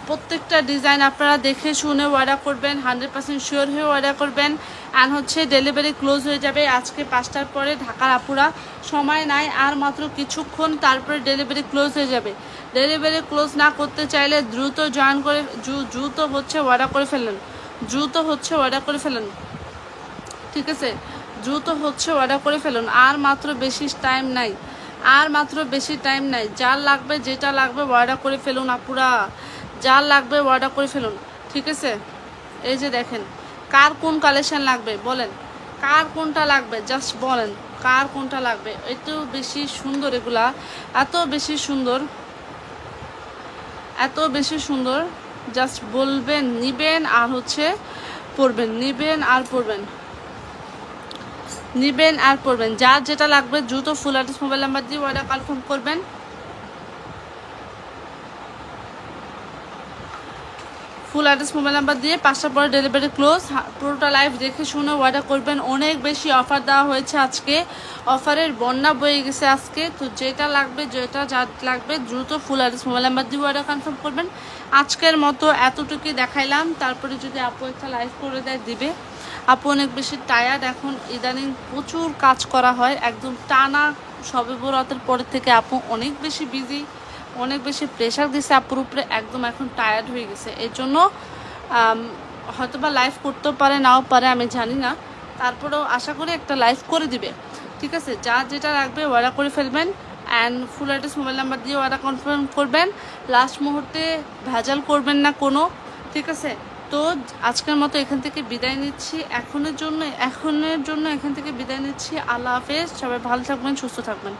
[SPEAKER 1] প্রত্যেকটা ডিজাইন আপনারা দেখে শুনে অর্ডার করবেন, 100% শিওর হয়ে অর্ডার করবেন। অ্যান্ড হচ্ছে ডেলিভারি ক্লোজ হয়ে যাবে আজকে 5টার পরে। ঢাকার আপুরা সময় নাই আর মাত্র কিছুক্ষণ, তারপরে ডেলিভারি ক্লোজ হয়ে যাবে। ডেলিভারি ক্লোজ না করতে চাইলে দ্রুত জয়েন করে, দ্রুত হচ্ছে অর্ডার করে ফেলেন, দ্রুত হচ্ছে অর্ডার করে ফেলেন। ঠিক আছে, দ্রুত হচ্ছে অর্ডার করে ফেলুন। আর মাত্র বেশি টাইম নাই, আর মাত্র বেশি টাইম নাই। যার লাগবে যেটা লাগবে অর্ডার করে ফেলুন আপুরা। যার লাগবে অর্ডার করে ফেলুন, ঠিক আছে? এই যে দেখেন, কার কোন কালেকশন লাগবে বলেন, কার কোনটা লাগবে জাস্ট বলেন, কার কোনটা লাগবে। এত বেশি সুন্দর এগুলা, এত বেশি সুন্দর, এত বেশি সুন্দর, জাস্ট বলবেন নিবেন আর হচ্ছে পরবেন, নিবেন আর পরবেন, নিবেন আর পরবেন। যার যেটা লাগবে দ্রুত ফুল অ্যাড্রেস মোবাইল নাম্বার দিয়ে অর্ডার কনফার্ম করবেন। ফুল অ্যাড্রেস মোবাইল নাম্বার দিয়ে 5টার পরে ডেলিভারি ক্লোজ। পুরোটা লাইভ দেখে শুনে অর্ডার করবেন। অনেক বেশি অফার দেওয়া হয়েছে আজকে, অফারের বন্যা বয়ে গেছে আজকে। তো যেটা লাগবে, যেটা যা লাগবে দ্রুত ফুল অ্যাড্রেস মোবাইল নাম্বার দিয়ে অর্ডার কনফার্ম করবেন। আজকের মতো এতটুকুই দেখাইলাম, তারপরে যদি আপু একটা লাইভ করে দেয় দিবে। আপু অনেক বেশি টায়ার্ড, এখন ইদানিং প্রচুর কাজ করা হয়, একদম টানা সবে বরাতের পরের থেকে আপু অনেক বেশি বিজি, অনেক বেশি প্রেশার দিছে আপুর উপরে, একদম এখন টায়ার্ড হয়ে গেছে। এর জন্য হয়তো বা লাইভ করতেও পারে, নাও পারে, আমি জানি না। তারপরেও আশা করি একটা লাইভ করে দিবে, ঠিক আছে? যা যেটা লাগবে অর্ডার করে ফেলবেন and full address mobile number দিয়ে অর্ডার কনফার্ম করবেন। লাস্ট মুহূর্তে ভেজাল করবেন না কোনো, ঠিক আছে? তো আজকের মতো এখান থেকে বিদায় নিচ্ছি, এখনের জন্য এখান থেকে বিদায় নিচ্ছি। আল্লাহ হাফেজ, সবাই ভালো থাকবেন, সুস্থ থাকবেন।